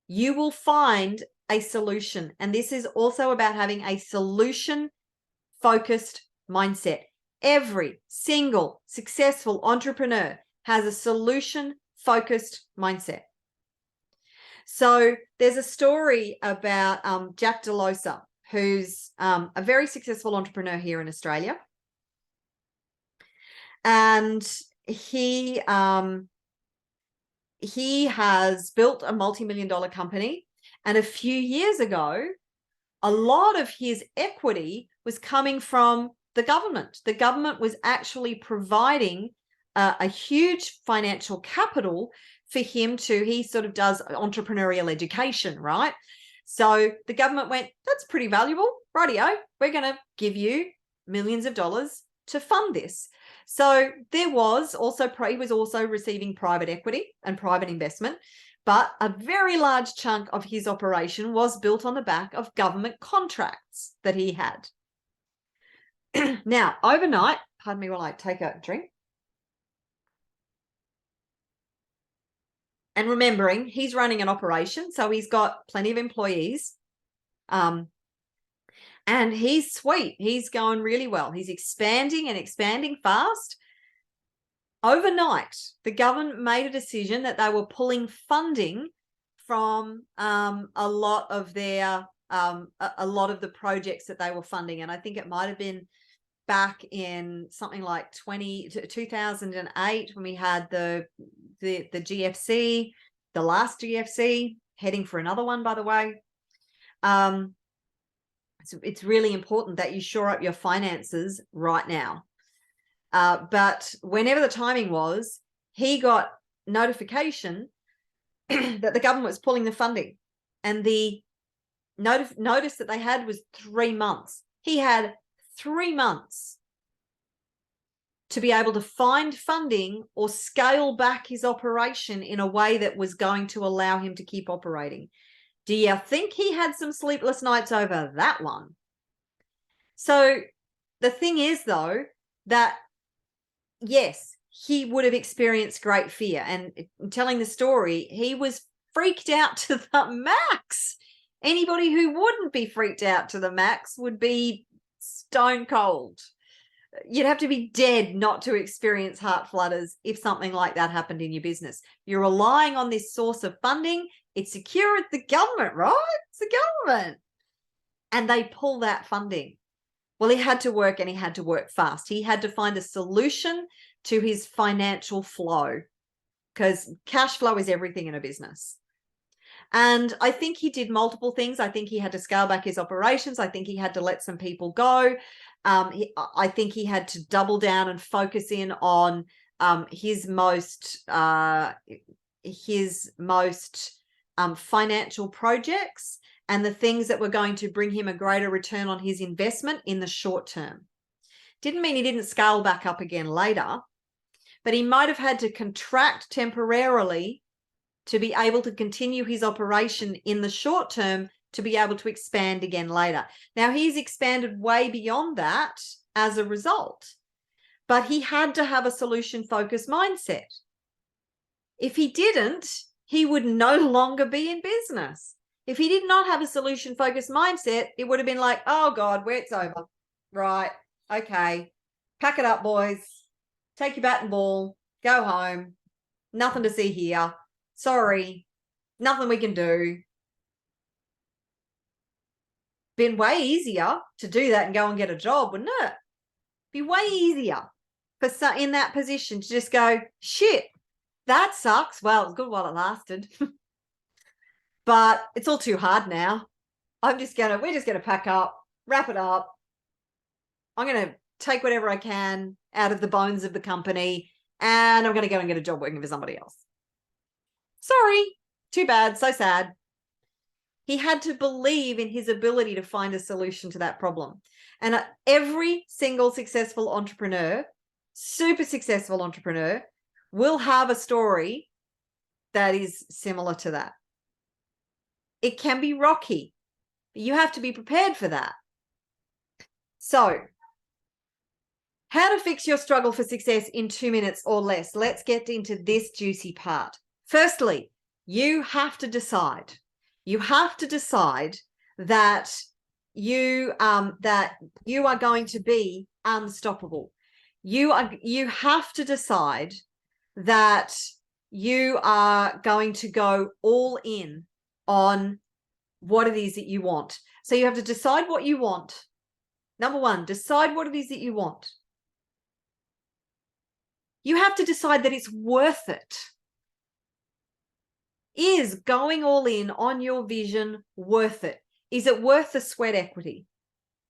you will find a solution. And this is also about having a solution-focused mindset. Every single successful entrepreneur has a solution-focused mindset. So there's a story about Jack DeLosa, who's a very successful entrepreneur here in Australia. And he has built a multi-million-dollar company. And a few years ago, a lot of his equity was coming from the government. The government was actually providing a huge financial capital for him he sort of does entrepreneurial education, right? So the government went, that's pretty valuable. Rightio, we're going to give you millions of dollars to fund this. So there was also, he was also receiving private equity and private investment, But a very large chunk of his operation was built on the back of government contracts that he had. Now, overnight, pardon me while I take a drink. And remembering, he's running an operation, so he's got plenty of employees. And he's sweet. He's going really well. He's expanding and expanding fast. Overnight, the government made a decision that they were pulling funding from a lot of their a lot of the projects that they were funding. And I think it might have been back in something like 2008 when we had the GFC, the last GFC, heading for another one, by the way. It's really important that you shore up your finances right now. But whenever the timing was, he got notification that the government was pulling the funding, and the notice that they had was 3 months. He had 3 months to be able to find funding or scale back his operation in a way that was going to allow him to keep operating. Do you think he had some sleepless nights over that one? So the thing is, though, that yes, he would have experienced great fear. And telling the story, he was freaked out to the max. Anybody who wouldn't be freaked out to the max would be stone cold. You'd have to be dead not to experience heart flutters if something like that happened in your business. You're relying on this source of funding. It's secure. It's the government, right? It's the government. And they pull that funding. Well, he had to work, and he had to work fast. He had to find a solution to his financial flow, because cash flow is everything in a business. And I think he did multiple things. I think he had to scale back his operations. I think he had to let some people go. I think he had to double down and focus in on his most financial projects and the things that were going to bring him a greater return on his investment in the short term. Didn't mean he didn't scale back up again later, but he might have had to contract temporarily to be able to continue his operation in the short term to be able to expand again later. Now, he's expanded way beyond that as a result, but he had to have a solution-focused mindset. If he didn't, he would no longer be in business. If he did not have a solution-focused mindset, it would have been like, oh, God, it's over. Right, okay, pack it up, boys. Take your bat and ball. Go home. Nothing to see here. Sorry, nothing we can do. Been way easier to do that and go and get a job, wouldn't it? Be way easier for in that position to just go, shit, that sucks. Well, it was good while it lasted. But it's all too hard now. We're just gonna pack up, wrap it up. I'm gonna take whatever I can out of the bones of the company, and I'm gonna go and get a job working for somebody else. Sorry, too bad, so sad. He had to believe in his ability to find a solution to that problem. And every single successful entrepreneur, super successful entrepreneur, will have a story that is similar to that. It can be rocky, but you have to be prepared for that. So, how to fix your struggle for success in 2 minutes or less. Let's get into this juicy part. Firstly, you have to decide. You have to decide that you are going to be unstoppable. You have to decide that you are going to go all in on what it is that you want. So you have to decide what you want. Number one, decide what it is that you want. You have to decide that it's worth it. Is going all in on your vision worth it? Is it worth the sweat equity?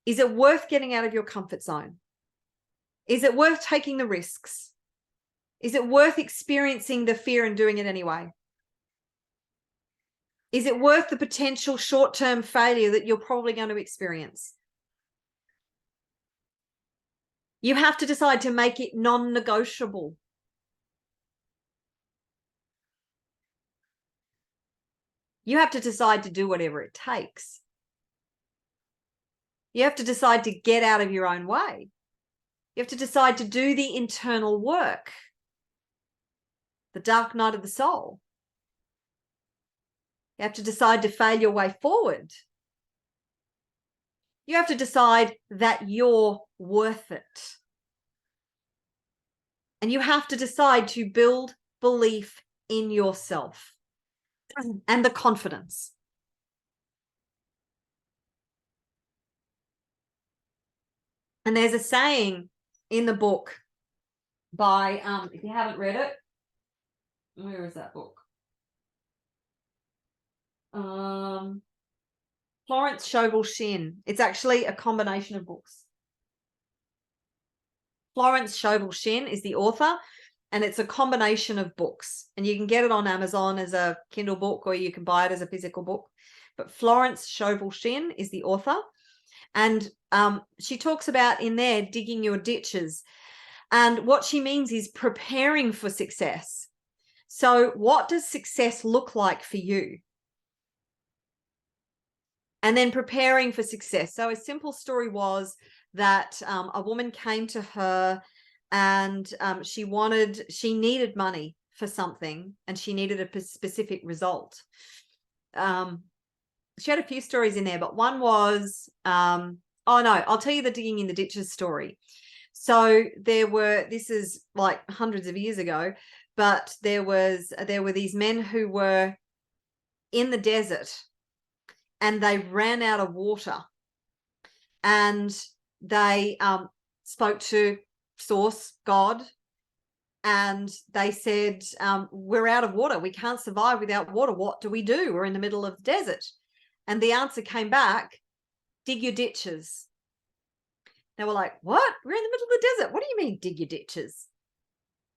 Is it worth getting out of your comfort zone? Is it worth taking the risks? Is it worth experiencing the fear and doing it anyway? Is it worth the potential short-term failure that you're probably going to experience? You have to decide to make it non-negotiable. You have to decide to do whatever it takes. You have to decide to get out of your own way. You have to decide to do the internal work, the dark night of the soul. You have to decide to fail your way forward. You have to decide that you're worth it. And you have to decide to build belief in yourself and the confidence. And there's a saying in the book by, if you haven't read it, where is that book? Florence Scovel Shinn. It's actually a combination of books. Florence Scovel Shinn is the author, and it's a combination of books. And you can get it on Amazon as a Kindle book, or you can buy it as a physical book. But Florence Scovel Shinn is the author. And she talks about in there digging your ditches. And what she means is preparing for success. So what does success look like for you? And then preparing for success. So a simple story was that a woman came to her and she needed money for something, and she needed a specific result. She had a few stories in there, but one was, oh no, I'll tell you the digging in the ditches story. So this is like hundreds of years ago, but there were these men who were in the desert, and they ran out of water, and they spoke to Source, God, and they said, we're out of water. We can't survive without water. What do we do? We're in the middle of the desert. And the answer came back, dig your ditches. They were like, what? We're in the middle of the desert. What do you mean, dig your ditches?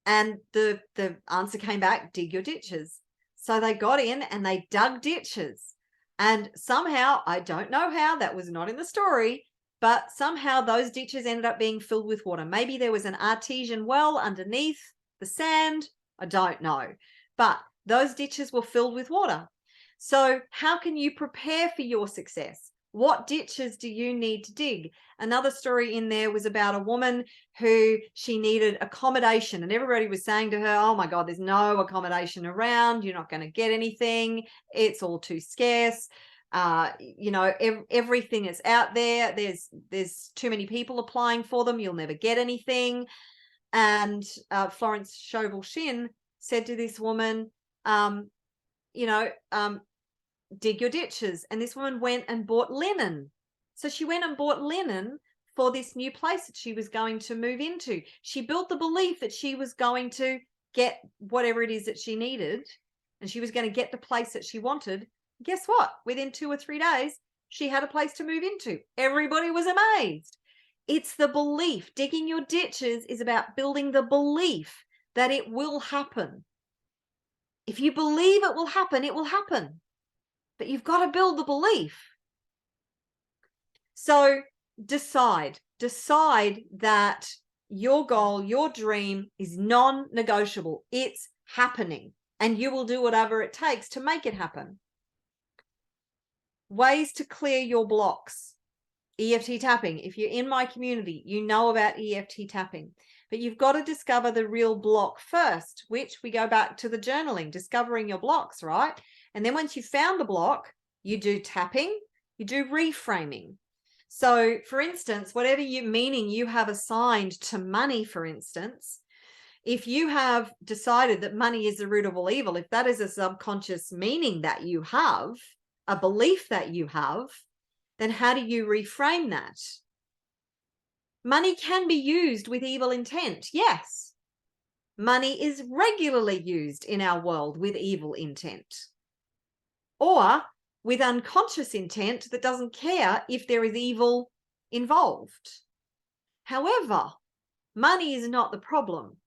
And the answer came back, dig your ditches. So they got in and they dug ditches. And somehow, I don't know how, that was not in the story, but somehow those ditches ended up being filled with water. Maybe there was an artesian well underneath the sand. I don't know. But those ditches were filled with water. So how can you prepare for your success? What ditches do you need to dig? Another story in there was about a woman who she needed accommodation, and everybody was saying to her, oh my God, there's no accommodation around. You're not going to get anything. It's all too scarce. Everything is out there. There's too many people applying for them. You'll never get anything. And Florence Scovel Shinn said to this woman, dig your ditches. And this woman went and bought linen. So she went and bought linen for this new place that she was going to move into. She built the belief that she was going to get whatever it is that she needed, and she was going to get the place that she wanted. Guess what? Within 2 or 3 days, she had a place to move into. Everybody was amazed. It's the belief. Digging your ditches is about building the belief that it will happen. If you believe it will happen, it will happen. But you've got to build the belief. So decide that your goal, your dream is non-negotiable. It's happening, and you will do whatever it takes to make it happen. Ways to clear your blocks. EFT tapping. If you're in my community, you know about EFT tapping. But you've got to discover the real block first, which we go back to the journaling, discovering your blocks, right? And then once you've found the block, you do tapping, you do reframing. So, for instance, whatever meaning you have assigned to money, for instance, if you have decided that money is the root of all evil, if that is a subconscious meaning that you have, a belief that you have, then how do you reframe that? Money can be used with evil intent. Yes. Money is regularly used in our world with evil intent, or with unconscious intent that doesn't care if there is evil involved. However, money is not the problem.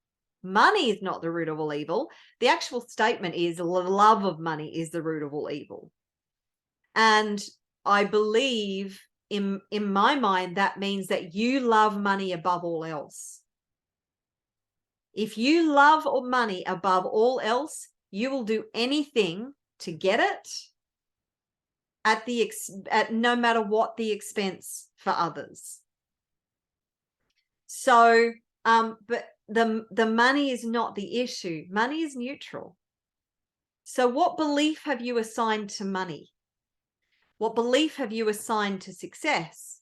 Money is not the root of all evil. The actual statement is the love of money is the root of all evil. And I believe in my mind, that means that you love money above all else. If you love money above all else, you will do anything to get it, at no matter what the expense for others. So, but the money is not the issue. Money is neutral. So what belief have you assigned to money? What belief have you assigned to success?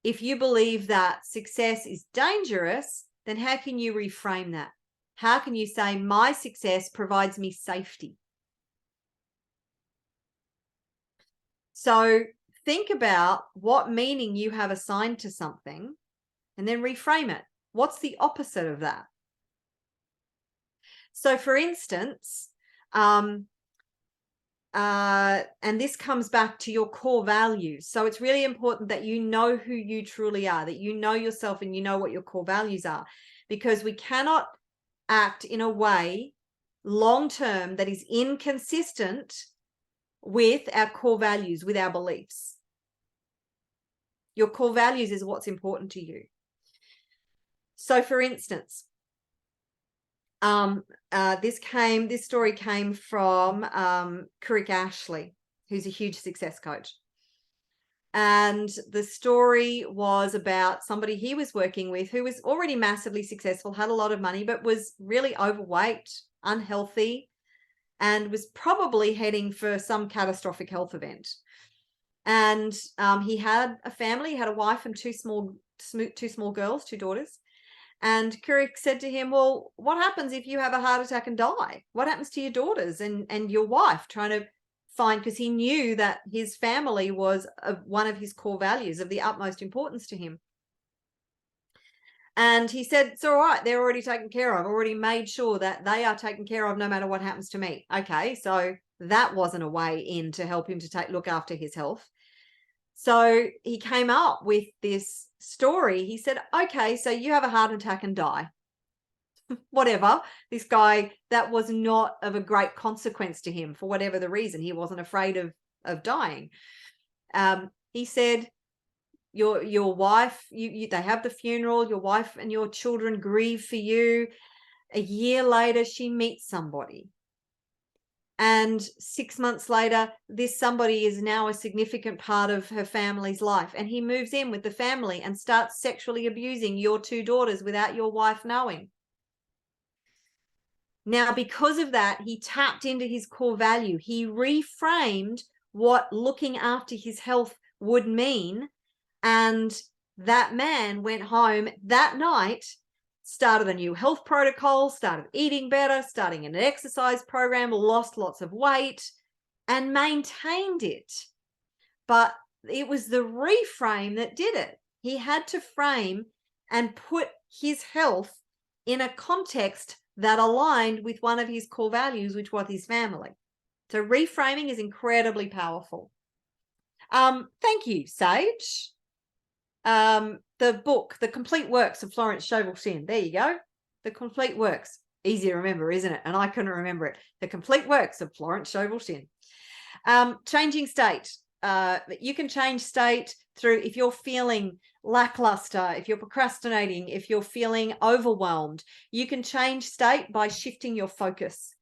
If you believe that success is dangerous, then how can you reframe that? How can you say, my success provides me safety? So think about what meaning you have assigned to something and then reframe it. What's the opposite of that? So for instance, and this comes back to your core values. So it's really important that you know who you truly are, that you know yourself and you know what your core values are, because we cannot act in a way long-term that is inconsistent with our core values, with our beliefs. Your core values is what's important to you. So for instance, this story came from Crick Ashley, who's a huge success coach. And the story was about somebody he was working with who was already massively successful, had a lot of money, but was really overweight, unhealthy, and was probably heading for some catastrophic health event. And he had a family, he had a wife and two small girls, two daughters. And Crick said to him, well, what happens if you have a heart attack and die? What happens to your daughters and your wife? Trying to find, because he knew that his family was one of his core values, of the utmost importance to him. And he said, it's all right, they're already taken care of. I've already made sure that they are taken care of no matter what happens to me. Okay, so that wasn't a way in to help him to look after his health. So he came up with this story. He said, okay, so you have a heart attack and die. Whatever. This guy, that was not of a great consequence to him for whatever the reason. He wasn't afraid of dying. He said, your wife, they have the funeral, your wife and your children grieve for you. A year later, she meets somebody. And 6 months later, this somebody is now a significant part of her family's life. And he moves in with the family and starts sexually abusing your two daughters without your wife knowing. Now, because of that, he tapped into his core value. He reframed what looking after his health would mean. And that man went home that night, started a new health protocol, started eating better, starting an exercise program, lost lots of weight, and maintained it. But it was the reframe that did it. He had to frame and put his health in a context that aligned with one of his core values, which was his family. So reframing is incredibly powerful. Thank you, Sage. The book, The Complete Works of Florence Scovel Shinn. There you go. The Complete Works. Easy to remember, isn't it? And I couldn't remember it. The Complete Works of Florence Scovel Shinn. Changing state. You can change state through, if you're feeling lackluster, if you're procrastinating, if you're feeling overwhelmed, you can change state by shifting your focus.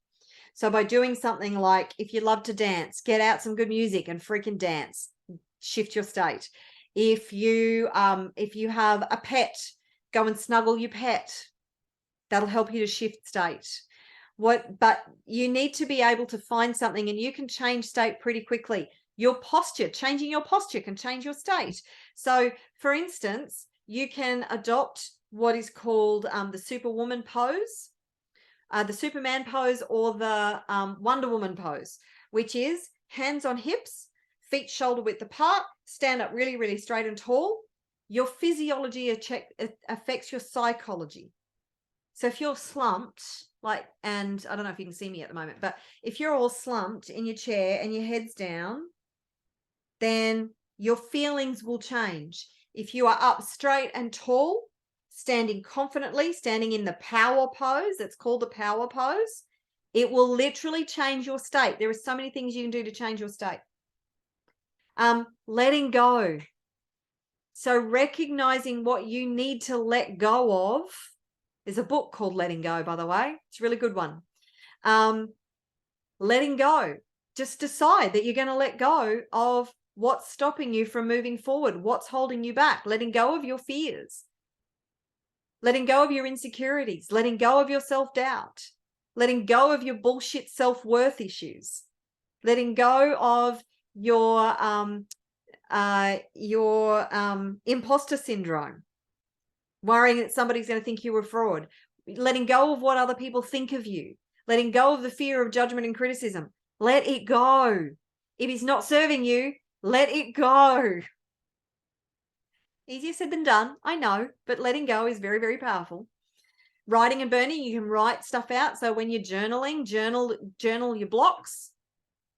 So by doing something like, if you love to dance, get out some good music and freaking dance. Shift your state. If you have a pet, go and snuggle your pet. That'll help you to shift state. But you need to be able to find something, and you can change state pretty quickly. Your posture, changing your posture can change your state. So for instance, you can adopt what is called the Superwoman pose, the Superman pose, or the Wonder Woman pose, which is hands on hips, feet shoulder width apart, stand up really, really straight and tall. Your physiology affects your psychology. So if you're slumped, and I don't know if you can see me at the moment, but if you're all slumped in your chair and your head's down, then your feelings will change. If you are up straight and tall, standing confidently, standing in the power pose, that's called the power pose, it will literally change your state. There are so many things you can do to change your state. Letting go. So recognizing what you need to let go of. There's a book called Letting Go, by the way. It's a really good one. Letting go. just decide that you're going to let go of what's stopping you from moving forward, what's holding you back, letting go of your fears, letting go of your insecurities, letting go of your self-doubt, letting go of your bullshit self-worth issues, letting go of your imposter syndrome, worrying that somebody's going to think you were a fraud, letting go of what other people think of you, letting go of the fear of judgment and criticism. Let it go. If it's not serving you, let it go. Easier said than done, I know, but letting go is very, very powerful. Writing and burning, you can write stuff out. So when you're journaling, journal your blocks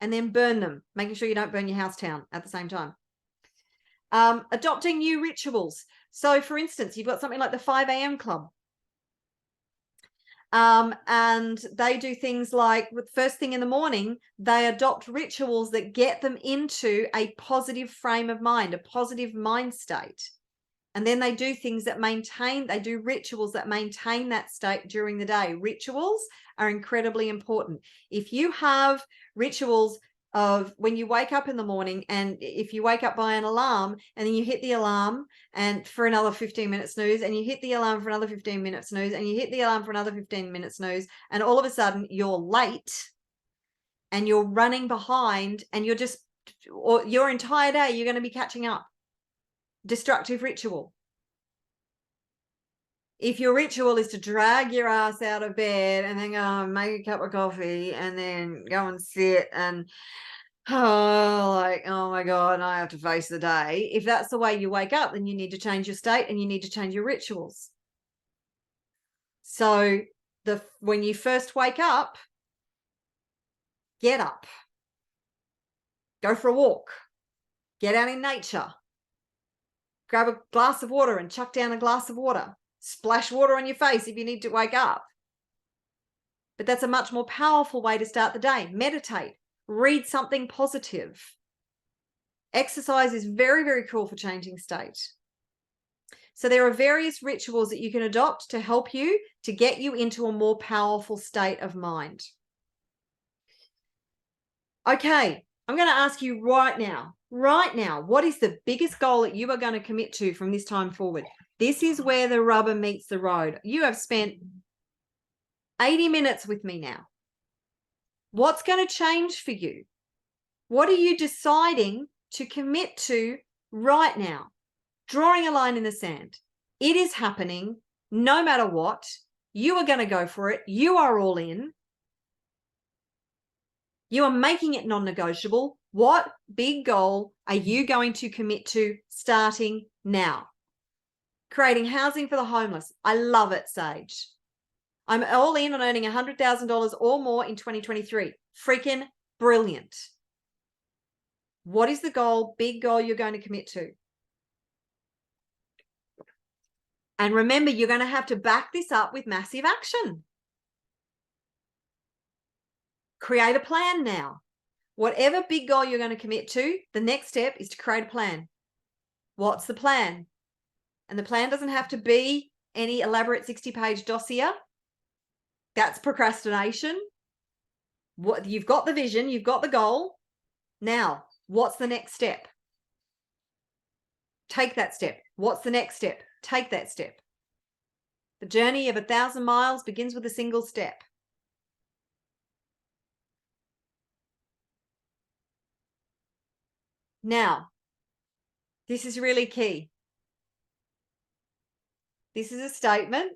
and then burn them, making sure you don't burn your house down at the same time. Adopting new rituals. So for instance, you've got something like the 5 a.m. club. And they do things like with first thing in the morning, they adopt rituals that get them into a positive frame of mind, a positive mind state. And then they do things that they do rituals that maintain that state during the day. Rituals are incredibly important. If you have rituals of when you wake up in the morning, and if you wake up by an alarm and then you hit the alarm and for another 15-minute snooze, and you hit the alarm for another 15-minute snooze, and you hit the alarm for another 15-minute snooze, and all of a sudden you're late and you're running behind and or your entire day you're going to be catching up. Destructive ritual. If your ritual is to drag your ass out of bed and then go and make a cup of coffee and then go and sit and oh my God, I have to face the day. If that's the way you wake up, then you need to change your state and you need to change your rituals. So when you first wake up, get up, go for a walk, get out in nature, grab a glass of water and chuck down a glass of water, splash water on your face if you need to wake up. But that's a much more powerful way to start the day. Meditate, read something positive. Exercise is very, very cool for changing state. So there are various rituals that you can adopt to help you to get you into a more powerful state of mind. Okay, I'm going to ask you right now, what is the biggest goal that you are going to commit to from this time forward? This is where the rubber meets the road. You have spent 80 minutes with me now. What's going to change for you? What are you deciding to commit to right now? Drawing a line in the sand. It is happening no matter what. You are going to go for it. You are all in. You are making it non-negotiable. What big goal are you going to commit to starting now? Creating housing for the homeless. I love it, Sage. I'm all in on earning $100,000 or more in 2023. Freaking brilliant. What is the goal, big goal you're going to commit to? And remember, you're going to have to back this up with massive action. Create a plan now. Whatever big goal you're going to commit to, the next step is to create a plan. What's the plan? And the plan doesn't have to be any elaborate 60-page dossier. That's procrastination. You've got the vision, you've got the goal. Now, what's the next step? Take that step. What's the next step? Take that step. The journey of 1,000 miles begins with a single step. Now, this is really key. This is a statement.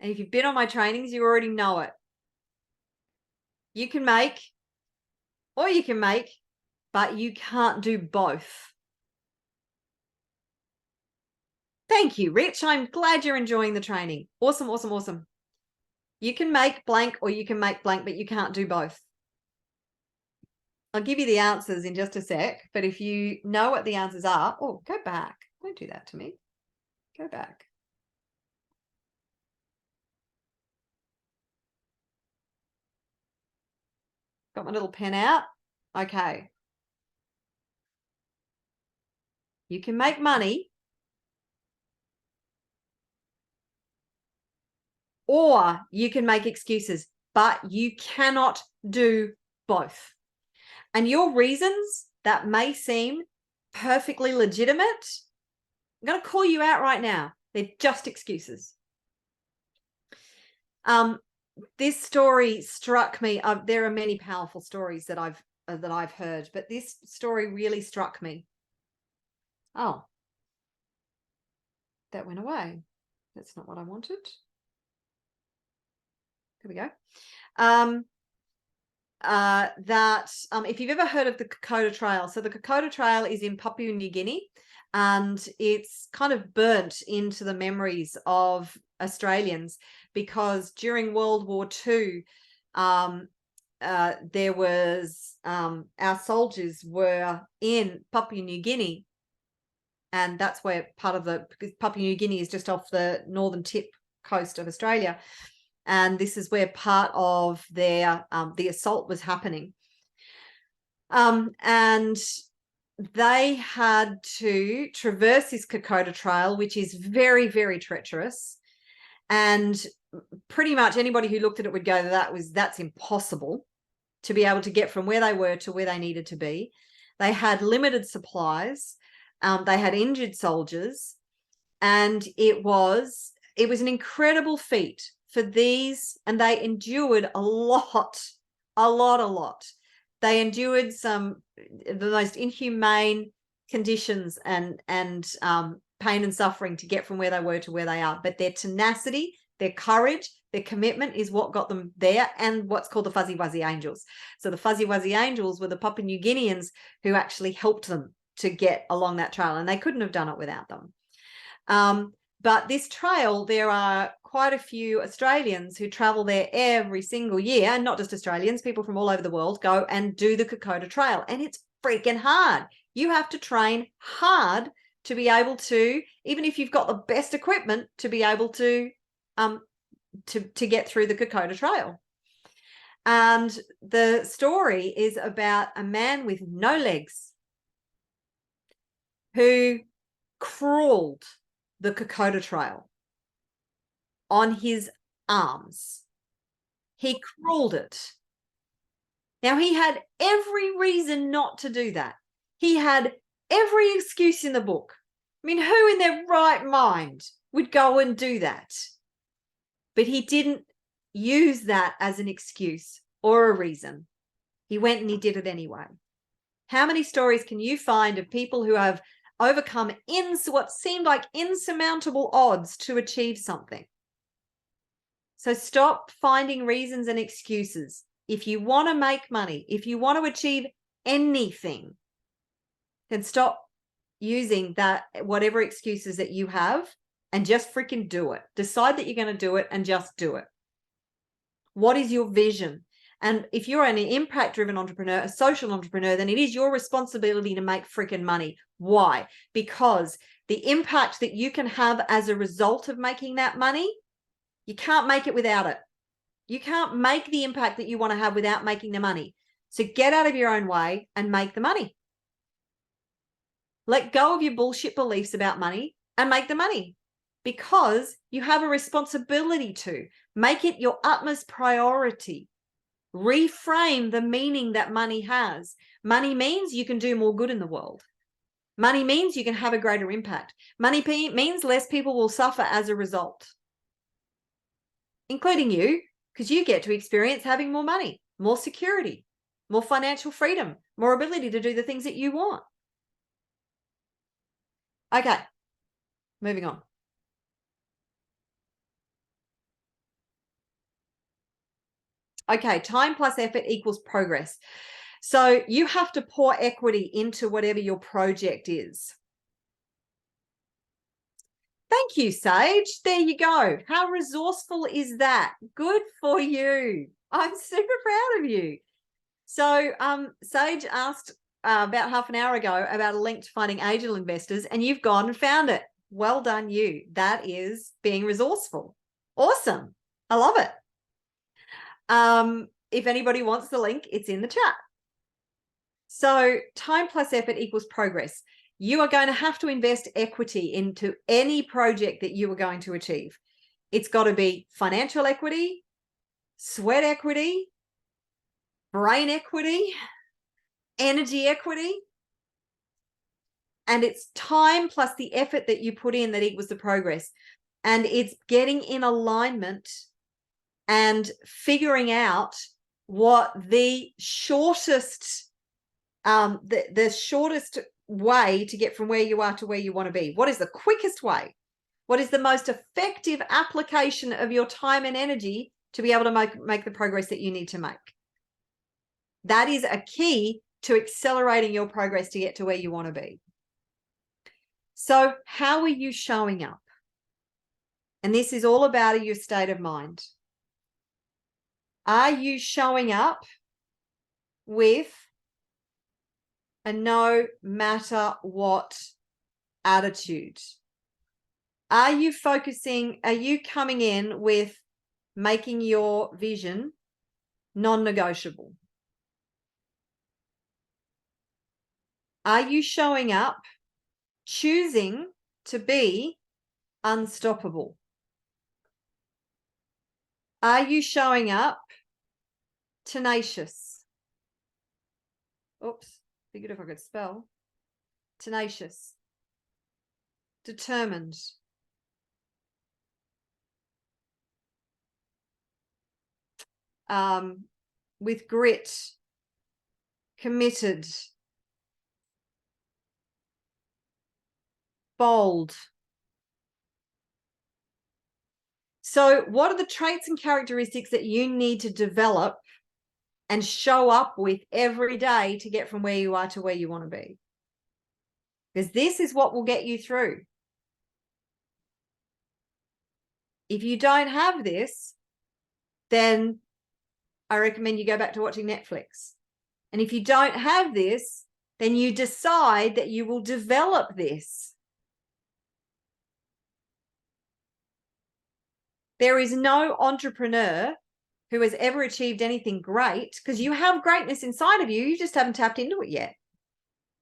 And if you've been on my trainings, you already know it. You can make, or you can make, but you can't do both. Thank you, Rich. I'm glad you're enjoying the training. Awesome, awesome, awesome. You can make blank or you can make blank, but you can't do both. I'll give you the answers in just a sec, but if you know what the answers are, oh, go back. Don't do that to me. Go back. Got my little pen out. Okay. You can make money or you can make excuses. but you cannot do both. And your reasons that may seem perfectly legitimate, I'm going to call you out right now. They're just excuses. This story struck me. There are many powerful stories that I've heard, but this story really struck me. Oh, that went away. That's not what I wanted. There we go. If you've ever heard of the Kokoda Trail, so the Kokoda Trail is in Papua New Guinea, and it's kind of burnt into the memories of Australians because during World War II, there was our soldiers were in Papua New Guinea, and that's where because Papua New Guinea is just off the northern tip coast of Australia, and this is where part of their the assault was happening, and they had to traverse this Kokoda Trail, which is very, very treacherous, and pretty much anybody who looked at it would go, that's impossible to be able to get from where they were to where they needed to be. They had limited supplies. They had injured soldiers, and it was an incredible feat for these, and they endured a lot. They endured the most inhumane conditions and pain and suffering to get from where they were to where they are. But their tenacity, their courage, their commitment is what got them there, and what's called the Fuzzy Wuzzy Angels. So the Fuzzy Wuzzy Angels were the Papua New Guineans who actually helped them to get along that trail, and they couldn't have done it without them. But this trail, there are quite a few Australians who travel there every single year, and not just Australians, people from all over the world go and do the Kokoda Trail, and it's freaking hard. You have to train hard to be able to, even if you've got the best equipment, to be able to get through the Kokoda Trail. And the story is about a man with no legs who crawled the Kokoda Trail on his arms. He crawled it. Now, he had every reason not to do that. He had every excuse in the book. I mean, who in their right mind would go and do that? But he didn't use that as an excuse or a reason. He went and he did it anyway. How many stories can you find of people who have overcome what seemed like insurmountable odds to achieve something? So stop finding reasons and excuses. If you want to make money, if you want to achieve anything, then stop using that, whatever excuses that you have, and just freaking do it. Decide that you're going to do it and just do it. What is your vision? And if you're an impact-driven entrepreneur, a social entrepreneur, then it is your responsibility to make freaking money. Why? Because the impact that you can have as a result of making that money, you can't make it without it. You can't make the impact that you want to have without making the money. So get out of your own way and make the money. Let go of your bullshit beliefs about money and make the money, because you have a responsibility to make it your utmost priority. Reframe the meaning that money has. Money means you can do more good in the world. Money means you can have a greater impact. Money means less people will suffer as a result, including you, because you get to experience having more money, more security, more financial freedom, more ability to do the things that you want. Okay, moving on. Okay, time plus effort equals progress. So you have to pour equity into whatever your project is. Thank you, Sage. There you go. How resourceful is that? Good for you. I'm super proud of you. So Sage asked about half an hour ago about a link to finding angel investors, and you've gone and found it. Well done, you. That is being resourceful. Awesome. I love it. If anybody wants the link, it's in the chat. So time plus effort equals progress. You are going to have to invest equity into any project that you are going to achieve. It's got to be financial equity, sweat equity, brain equity, energy equity. And it's time plus the effort that you put in that equals the progress. And it's getting in alignment and figuring out what the shortest the shortest way to get from where you are to where you want to be. What is the quickest way? What is the most effective application of your time and energy to be able to make the progress that you need to make? That is a key to accelerating your progress to get to where you want to be. So how are you showing up? And this is all about your state of mind. Are you showing up with a no matter what attitude? Are you coming in with making your vision non-negotiable? Are you showing up choosing to be unstoppable? Are you showing up tenacious? Oops, figured if I could spell. Tenacious, determined, with grit, committed, bold. So what are the traits and characteristics that you need to develop and show up with every day to get from where you are to where you want to be? Because this is what will get you through. If you don't have this, then I recommend you go back to watching Netflix. And if you don't have this, then you decide that you will develop this. There is no entrepreneur who has ever achieved anything great, because you have greatness inside of you. You just haven't tapped into it yet.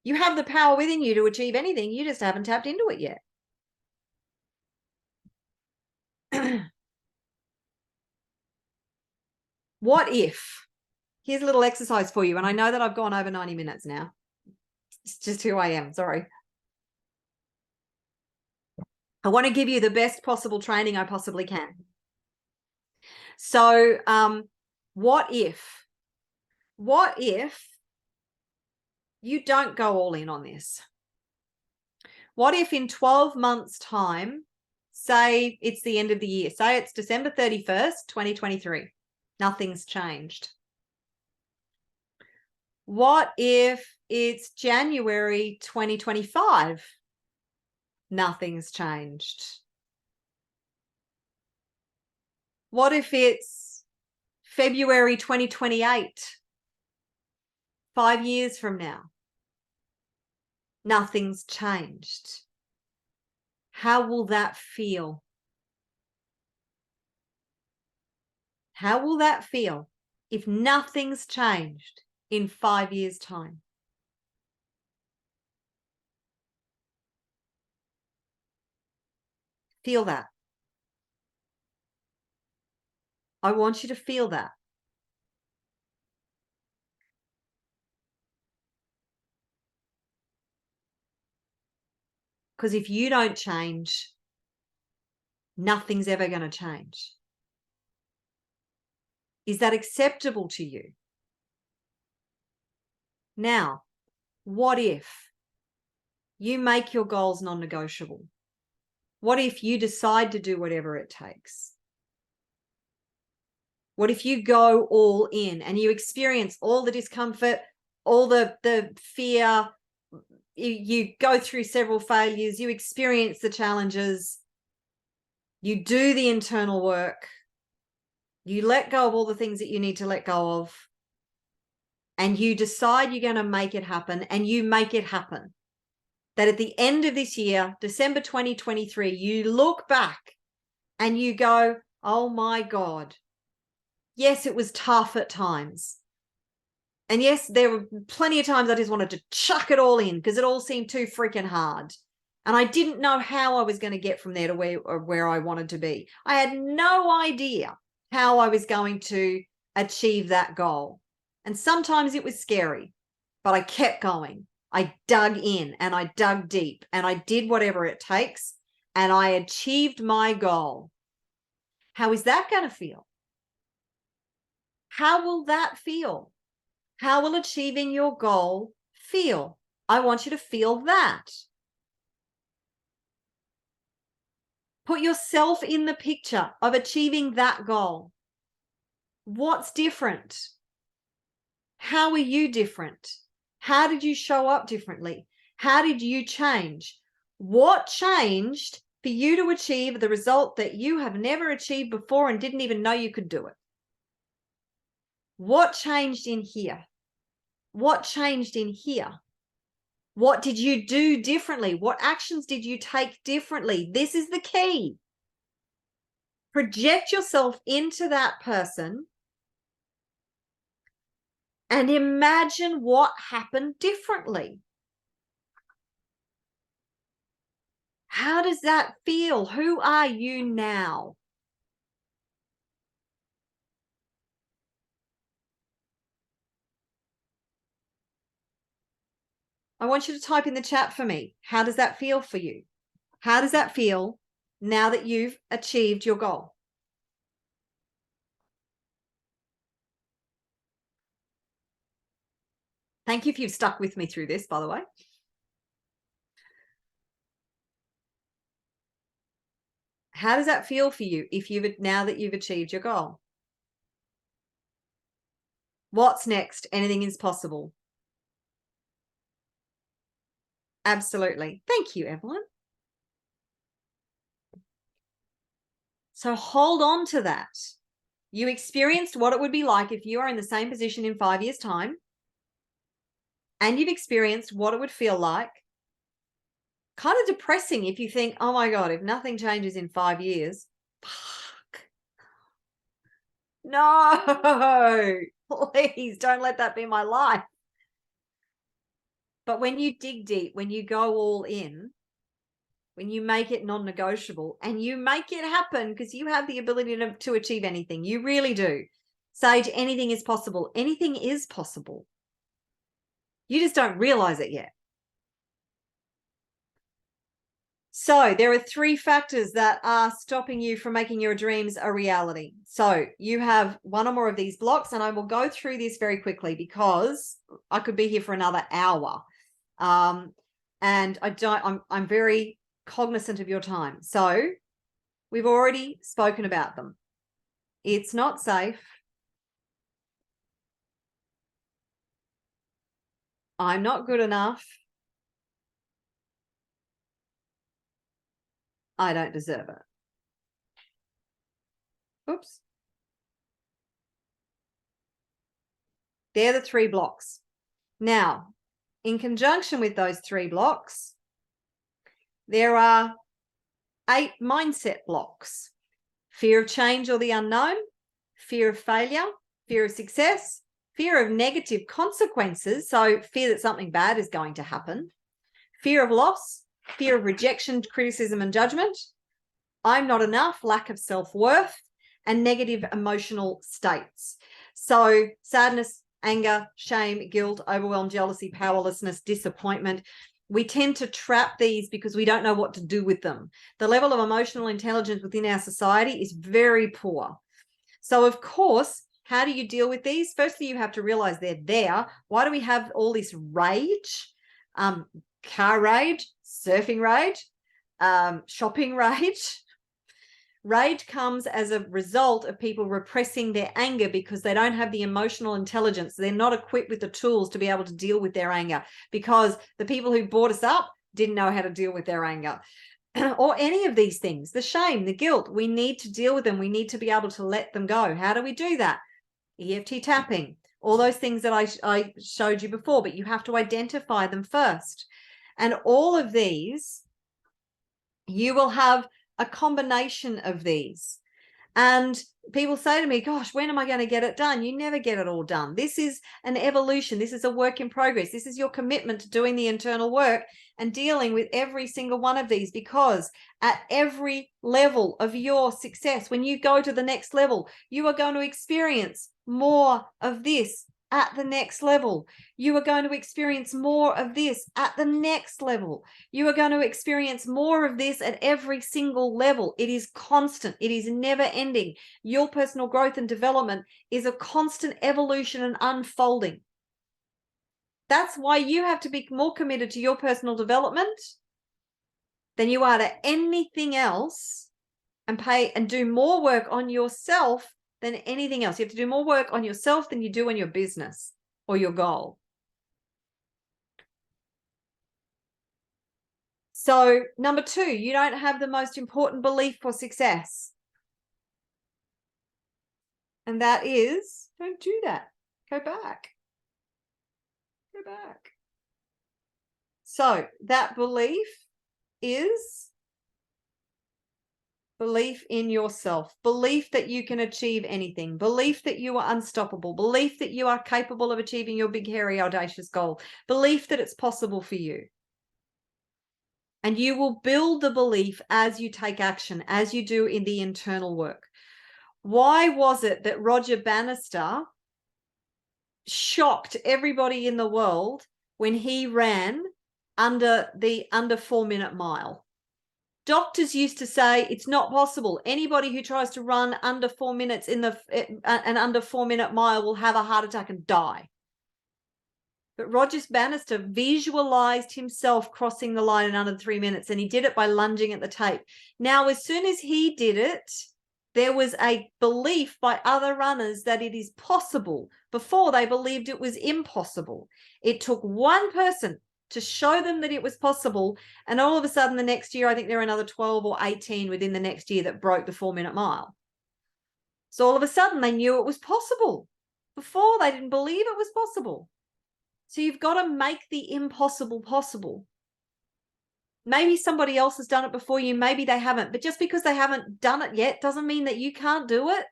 You have the power within you to achieve anything. You just haven't tapped into it yet. What if? Here's a little exercise for you. And I know that I've gone over 90 minutes now. It's just who I am. Sorry. I want to give you the best possible training I possibly can. So what if you don't go all in on this? What if in 12 months' time, say it's the end of the year, say it's December 31st, 2023, nothing's changed? What if it's January 2025? Nothing's changed. What if it's February 2028, 5 years from now? Nothing's changed. How will that feel? How will that feel if nothing's changed in 5 years' time? Feel that. I want you to feel that. Because if you don't change, nothing's ever going to change. Is that acceptable to you? Now, what if you make your goals non-negotiable? What if you decide to do whatever it takes? What if you go all in and you experience all the discomfort, all the fear, you go through several failures, you experience the challenges, you do the internal work, you let go of all the things that you need to let go of, and you decide you're going to make it happen, and you make it happen. That at the end of this year, December 2023, you look back and you go, oh my God, yes, it was tough at times. And yes, there were plenty of times I just wanted to chuck it all in because it all seemed too freaking hard. And I didn't know how I was going to get from there to where I wanted to be. I had no idea. how I was going to achieve that goal. And sometimes it was scary, but I kept going. I dug in and I dug deep and I did whatever it takes and I achieved my goal. How is that going to feel? How will that feel? How will achieving your goal feel? I want you to feel that. Put yourself in the picture of achieving that goal. What's different? How are you different? How did you show up differently? How did you change? What changed for you to achieve the result that you have never achieved before and didn't even know you could do it? What changed in here? What changed in here? What did you do differently? What actions did you take differently? This is the key. Project yourself into that person and imagine what happened differently. How does that feel? Who are you now? I want you to type in the chat for me. How does that feel for you? How does that feel now that you've achieved your goal? Thank you if you've stuck with me through this, by the way. How does that feel for you now that you've achieved your goal? What's next? Anything is possible. Absolutely. Thank you, Evelyn. So hold on to that. You experienced what it would be like if you are in the same position in 5 years' time. And you've experienced what it would feel like. Kind of depressing if you think, oh my God, if nothing changes in 5 years, fuck. No, please don't let that be my life. But when you dig deep, when you go all in, when you make it non-negotiable and you make it happen because you have the ability to achieve anything, you really do. Sage, anything is possible. Anything is possible. You just don't realize it yet. So there are 3 factors that are stopping you from making your dreams a reality. So you have one or more of these blocks, and I will go through this very quickly because I could be here for another hour. And I'm very cognizant of your time. So we've already spoken about them. It's not safe. I'm not good enough. I don't deserve it. Oops. They're the 3 blocks. Now, in conjunction with those 3 blocks, there are 8 mindset blocks: fear of change or the unknown, fear of failure, fear of success, fear of negative consequences, so fear that something bad is going to happen, fear of loss, fear of rejection, criticism, and judgment, I'm not enough, lack of self-worth, and negative emotional states. So sadness, anger, shame, guilt, overwhelm, jealousy, powerlessness, disappointment. We tend to trap these because we don't know what to do with them. The level of emotional intelligence within our society is very poor. So, of course, how do you deal with these? Firstly, you have to realize they're there. Why do we have all this rage? Car rage, surfing rage, shopping rage. Rage comes as a result of people repressing their anger because they don't have the emotional intelligence. They're not equipped with the tools to be able to deal with their anger because the people who brought us up didn't know how to deal with their anger. Or any of these things, the shame, the guilt, we need to deal with them. We need to be able to let them go. How do we do that? EFT tapping, all those things that I showed you before, but you have to identify them first. And all of these, you will have a combination of these. And people say to me, gosh, when am I going to get it done? You never get it all done. This is an evolution. This is a work in progress. This is your commitment to doing the internal work and dealing with every single one of these, because at every level of your success, when you go to the next level, you are going to experience more of this at the next level. You are going to experience more of this at the next level. You are going to experience more of this at every single level. It is constant. It is never ending. Your personal growth and development is a constant evolution and unfolding. That's why you have to be more committed to your personal development than you are to anything else, and pay and do more work on yourself than anything else. You have to do more work on yourself than you do on your business or your goal. So, number 2, you don't have the most important belief for success. And that is, don't do that. Go back. Go back. So, that belief is belief in yourself, belief that you can achieve anything, belief that you are unstoppable, belief that you are capable of achieving your big, hairy, audacious goal, belief that it's possible for you. And you will build the belief as you take action, as you do in the internal work. Why was it that Roger Bannister shocked everybody in the world when he ran under 4-minute mile? Doctors used to say it's not possible. Anybody who tries to run under 4 minutes in an under 4-minute mile will have a heart attack and die. But Roger Bannister visualized himself crossing the line in under 3 minutes, and he did it by lunging at the tape. Now, as soon as he did it, there was a belief by other runners that it is possible. Before, they believed it was impossible. It took one person to show them that it was possible, and all of a sudden the next year, I think there were another 12 or 18 within the next year that broke the 4-minute mile. So all of a sudden they knew it was possible. Before, they didn't believe it was possible. So you've got to make the impossible possible. Maybe somebody else has done it before you, maybe they haven't, but just because they haven't done it yet doesn't mean that you can't do it.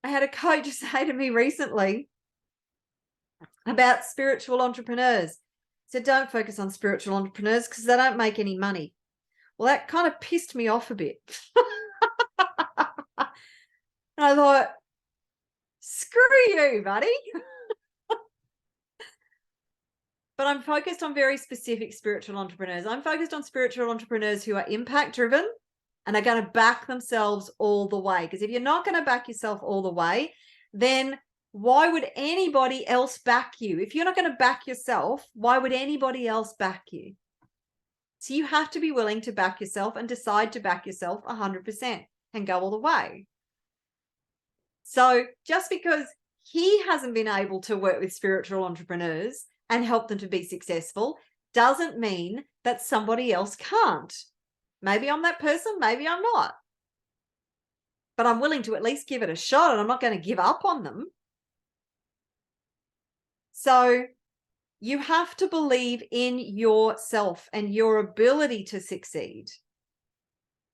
I had a coach say to me recently about spiritual entrepreneurs. So don't focus on spiritual entrepreneurs because they don't make any money. Well, that kind of pissed me off a bit. And I thought, screw you, buddy. But I'm focused on very specific spiritual entrepreneurs. I'm focused on spiritual entrepreneurs who are impact driven and are going to back themselves all the way. Because if you're not going to back yourself all the way, then why would anybody else back you? If you're not going to back yourself, why would anybody else back you? So you have to be willing to back yourself and decide to back yourself 100% and go all the way. So just because he hasn't been able to work with spiritual entrepreneurs and help them to be successful doesn't mean that somebody else can't. Maybe I'm that person, maybe I'm not. But I'm willing to at least give it a shot, and I'm not going to give up on them. So you have to believe in yourself and your ability to succeed.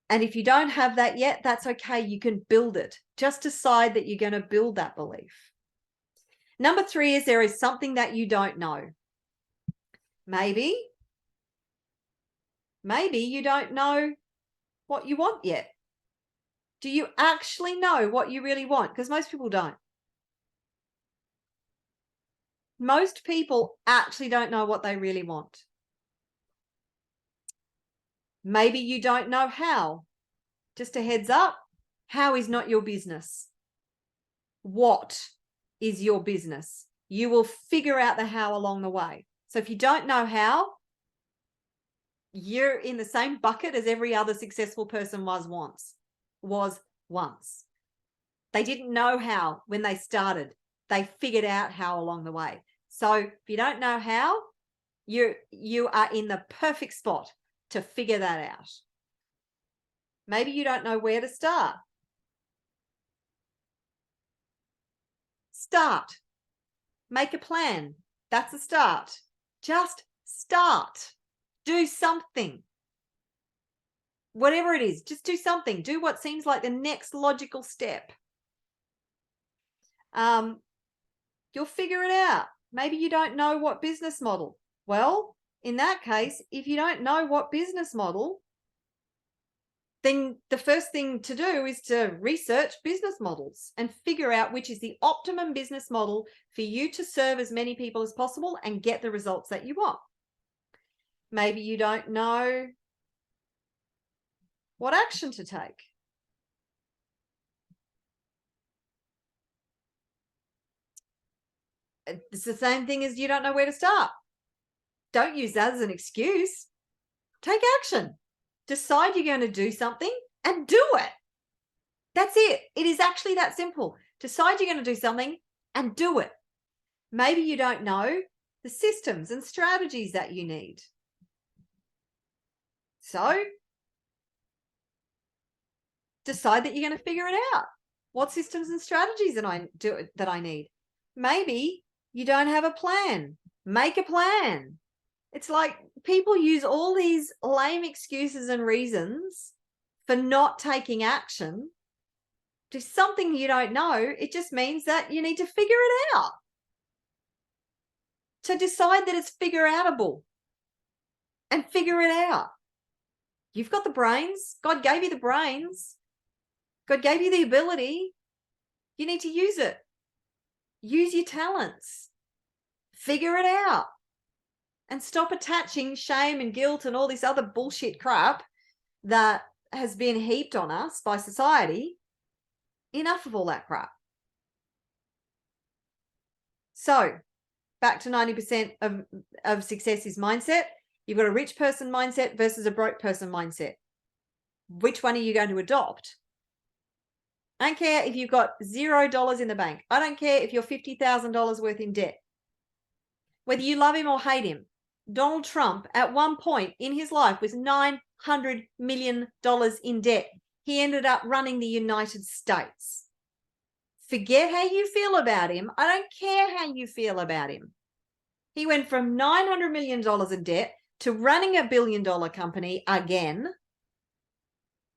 And if you don't have that yet, that's okay. You can build it. Just decide that you're going to build that belief. Number 3 is there is something that you don't know. Maybe you don't know what you want yet. Do you actually know what you really want? Because most people don't. Most people actually don't know what they really want. Maybe you don't know how. Just a heads up, how is not your business. What is your business? You will figure out the how along the way. So if you don't know how, you're in the same bucket as every other successful person was once. They didn't know how when they started. They figured out how along the way. So if you don't know how, you are in the perfect spot to figure that out. Maybe you don't know where to start. Start. Make a plan. That's a start. Just start. Do something. Whatever it is, just do something. Do what seems like the next logical step. You'll figure it out. Maybe you don't know what business model. Well, in that case, if you don't know what business model, then the first thing to do is to research business models and figure out which is the optimum business model for you to serve as many people as possible and get the results that you want. Maybe you don't know what action to take. It's the same thing as you don't know where to start. Don't use that as an excuse. Take action. Decide you're going to do something and do it. That's it. It is actually that simple. Decide you're going to do something and do it. Maybe you don't know the systems and strategies that you need. So decide that you're going to figure it out. What systems and strategies that I need? Maybe you don't have a plan. Make a plan. It's like people use all these lame excuses and reasons for not taking action. Do something you don't know. It just means that you need to figure it out. So decide that it's figure-outable and figure it out. You've got the brains. God gave you the brains. God gave you the ability. You need to use it. Use your talents. Figure it out. And stop attaching shame and guilt and all this other bullshit crap that has been heaped on us by society. Enough of all that crap. So, back to 90% of success is mindset. You've got a rich person mindset versus a broke person mindset. Which one are you going to adopt? I don't care if you've got $0 in the bank. I don't care if you're $50,000 worth in debt. Whether you love him or hate him, Donald Trump at one point in his life was $900 million in debt. He ended up running the United States. Forget how you feel about him. I don't care how you feel about him. He went from $900 million in debt to running a $1 billion company again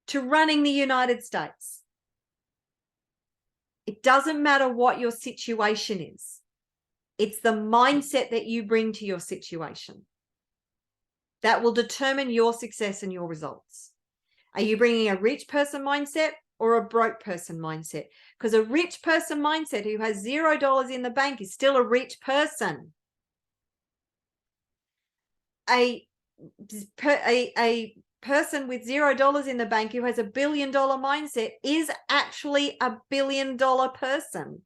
to running the United States. It doesn't matter what your situation is. It's the mindset that you bring to your situation that will determine your success and your results. Are you bringing a rich person mindset or a broke person mindset? Because a rich person mindset who has $0 in the bank is still a rich person. A person with $0 in the bank who has a $1 billion mindset is actually a $1 billion person.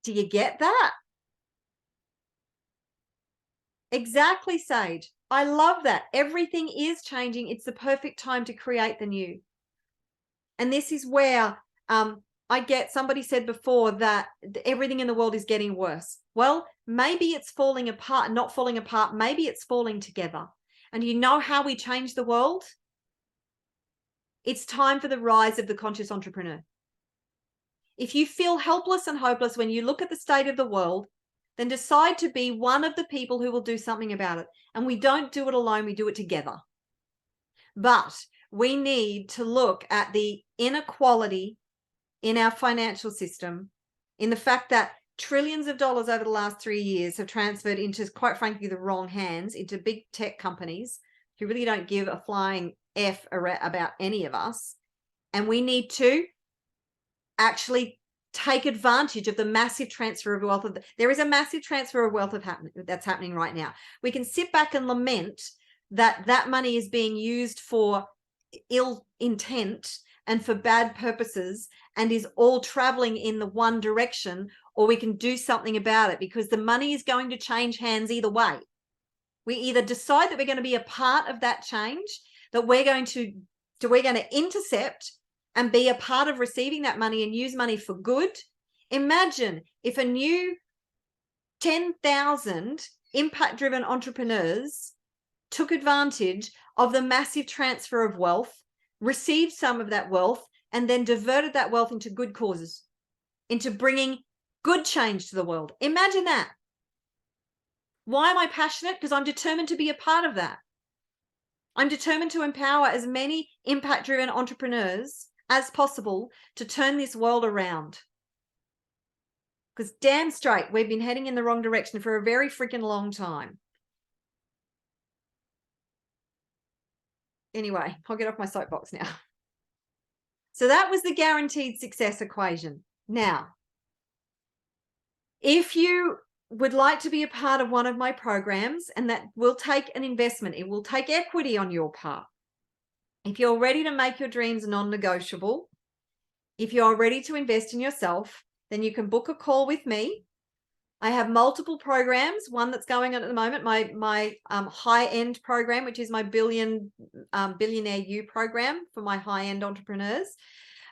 Do you get that? Exactly, Sage. I love that. Everything is changing. It's the perfect time to create the new. And this is where I get, somebody said before that everything in the world is getting worse. Well, maybe it's falling apart, not falling apart. Maybe it's falling together. And you know how we change the world? It's time for the rise of the conscious entrepreneur. If you feel helpless and hopeless when you look at the state of the world, then decide to be one of the people who will do something about it. And we don't do it alone, we do it together. But we need to look at the inequality in our financial system, in the fact that trillions of dollars over the last 3 years have transferred into, quite frankly, the wrong hands, into big tech companies who really don't give a flying F about any of us. And we need to actually take advantage of the massive transfer of wealth. There is a massive transfer of wealth that's happening right now. We can sit back and lament that that money is being used for ill intent and for bad purposes and is all traveling in the one direction, or we can do something about it, because the money is going to change hands either way. We either decide that we're going to be a part of that change, that we're going to intercept and be a part of receiving that money and use money for good. Imagine if a new 10,000 impact-driven entrepreneurs took advantage of the massive transfer of wealth, received some of that wealth, and then diverted that wealth into good causes, into bringing good change to the world. Imagine that. Why am I passionate? Because I'm determined to be a part of that. I'm determined to empower as many impact-driven entrepreneurs as possible to turn this world around. Because damn straight, we've been heading in the wrong direction for a very freaking long time. Anyway, I'll get off my soapbox now. So that was the guaranteed success equation. Now, if you would like to be a part of one of my programs, and that will take an investment, it will take equity on your part. If you're ready to make your dreams non-negotiable, if you're ready to invest in yourself, then you can book a call with me. I have multiple programs. One that's going on at the moment, my high-end program, which is my Billionaire You program for my high-end entrepreneurs.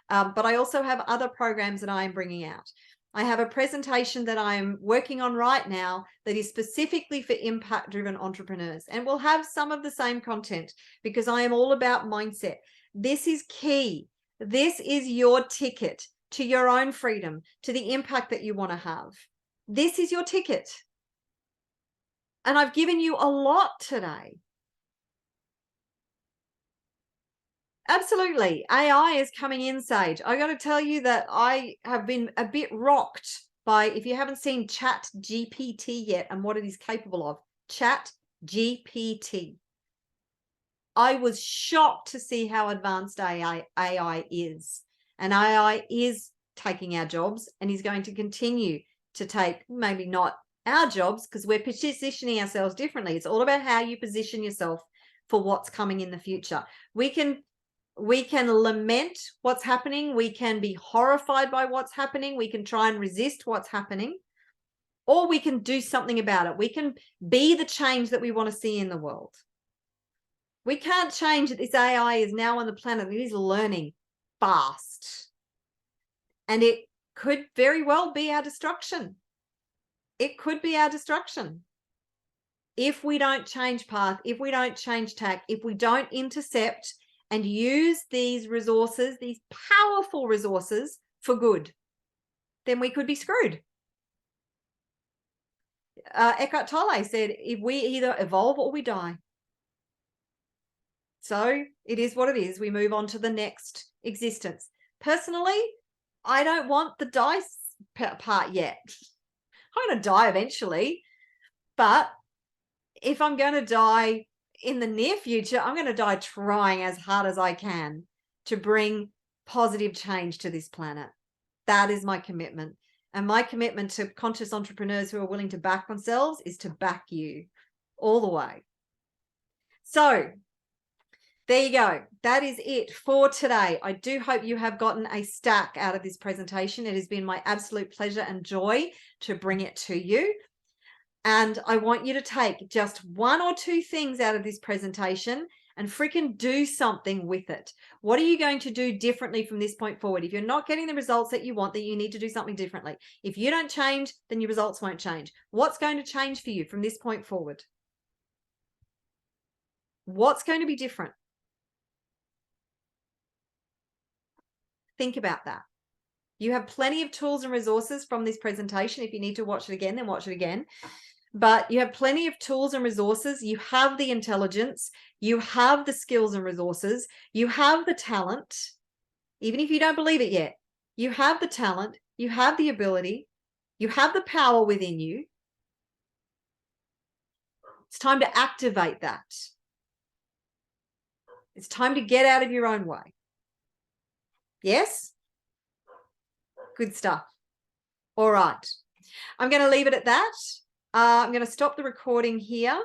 But I also have other programs that I am bringing out. I have a presentation that I'm working on right now that is specifically for impact-driven entrepreneurs, and will have some of the same content because I am all about mindset. This is key. This is your ticket to your own freedom, to the impact that you want to have. This is your ticket. And I've given you a lot today. Absolutely. AI is coming in, Sage. I got to tell you that I have been a bit rocked by, if you haven't seen Chat GPT yet and what it is capable of, Chat GPT. I was shocked to see how advanced AI is. And AI is taking our jobs and is going to continue to take, maybe not our jobs, because we're positioning ourselves differently. It's all about how you position yourself for what's coming in the future. We can lament what's happening. We can be horrified by what's happening. We can try and resist what's happening, or we can do something about it. We can be the change that we want to see in the world. We can't change that this AI is now on the planet. It is learning fast. And it could very well be our destruction. It could be our destruction. If we don't change path, if we don't change tack, if we don't intercept and use these resources, these powerful resources for good, then we could be screwed. Eckhart Tolle said, if we either evolve or we die. So it is what it is. We move on to the next existence. Personally, I don't want the dice part yet. I'm going to die eventually, but if I'm going to die in the near future, I'm going to die trying as hard as I can to bring positive change to this planet. That is my commitment. And my commitment to conscious entrepreneurs who are willing to back themselves is to back you all the way. So there you go. That is it for today. I do hope you have gotten a stack out of this presentation. It has been my absolute pleasure and joy to bring it to you. And I want you to take just one or two things out of this presentation and freaking do something with it. What are you going to do differently from this point forward? If you're not getting the results that you want, then you need to do something differently. If you don't change, then your results won't change. What's going to change for you from this point forward? What's going to be different? Think about that. You have plenty of tools and resources from this presentation. If you need to watch it again, then watch it again. But you have plenty of tools and resources. You have the intelligence. You have the skills and resources. You have the talent. Even if you don't believe it yet, you have the talent. You have the ability. You have the power within you. It's time to activate that. It's time to get out of your own way. Yes? Good stuff. All right. I'm going to leave it at that. I'm going to stop the recording here.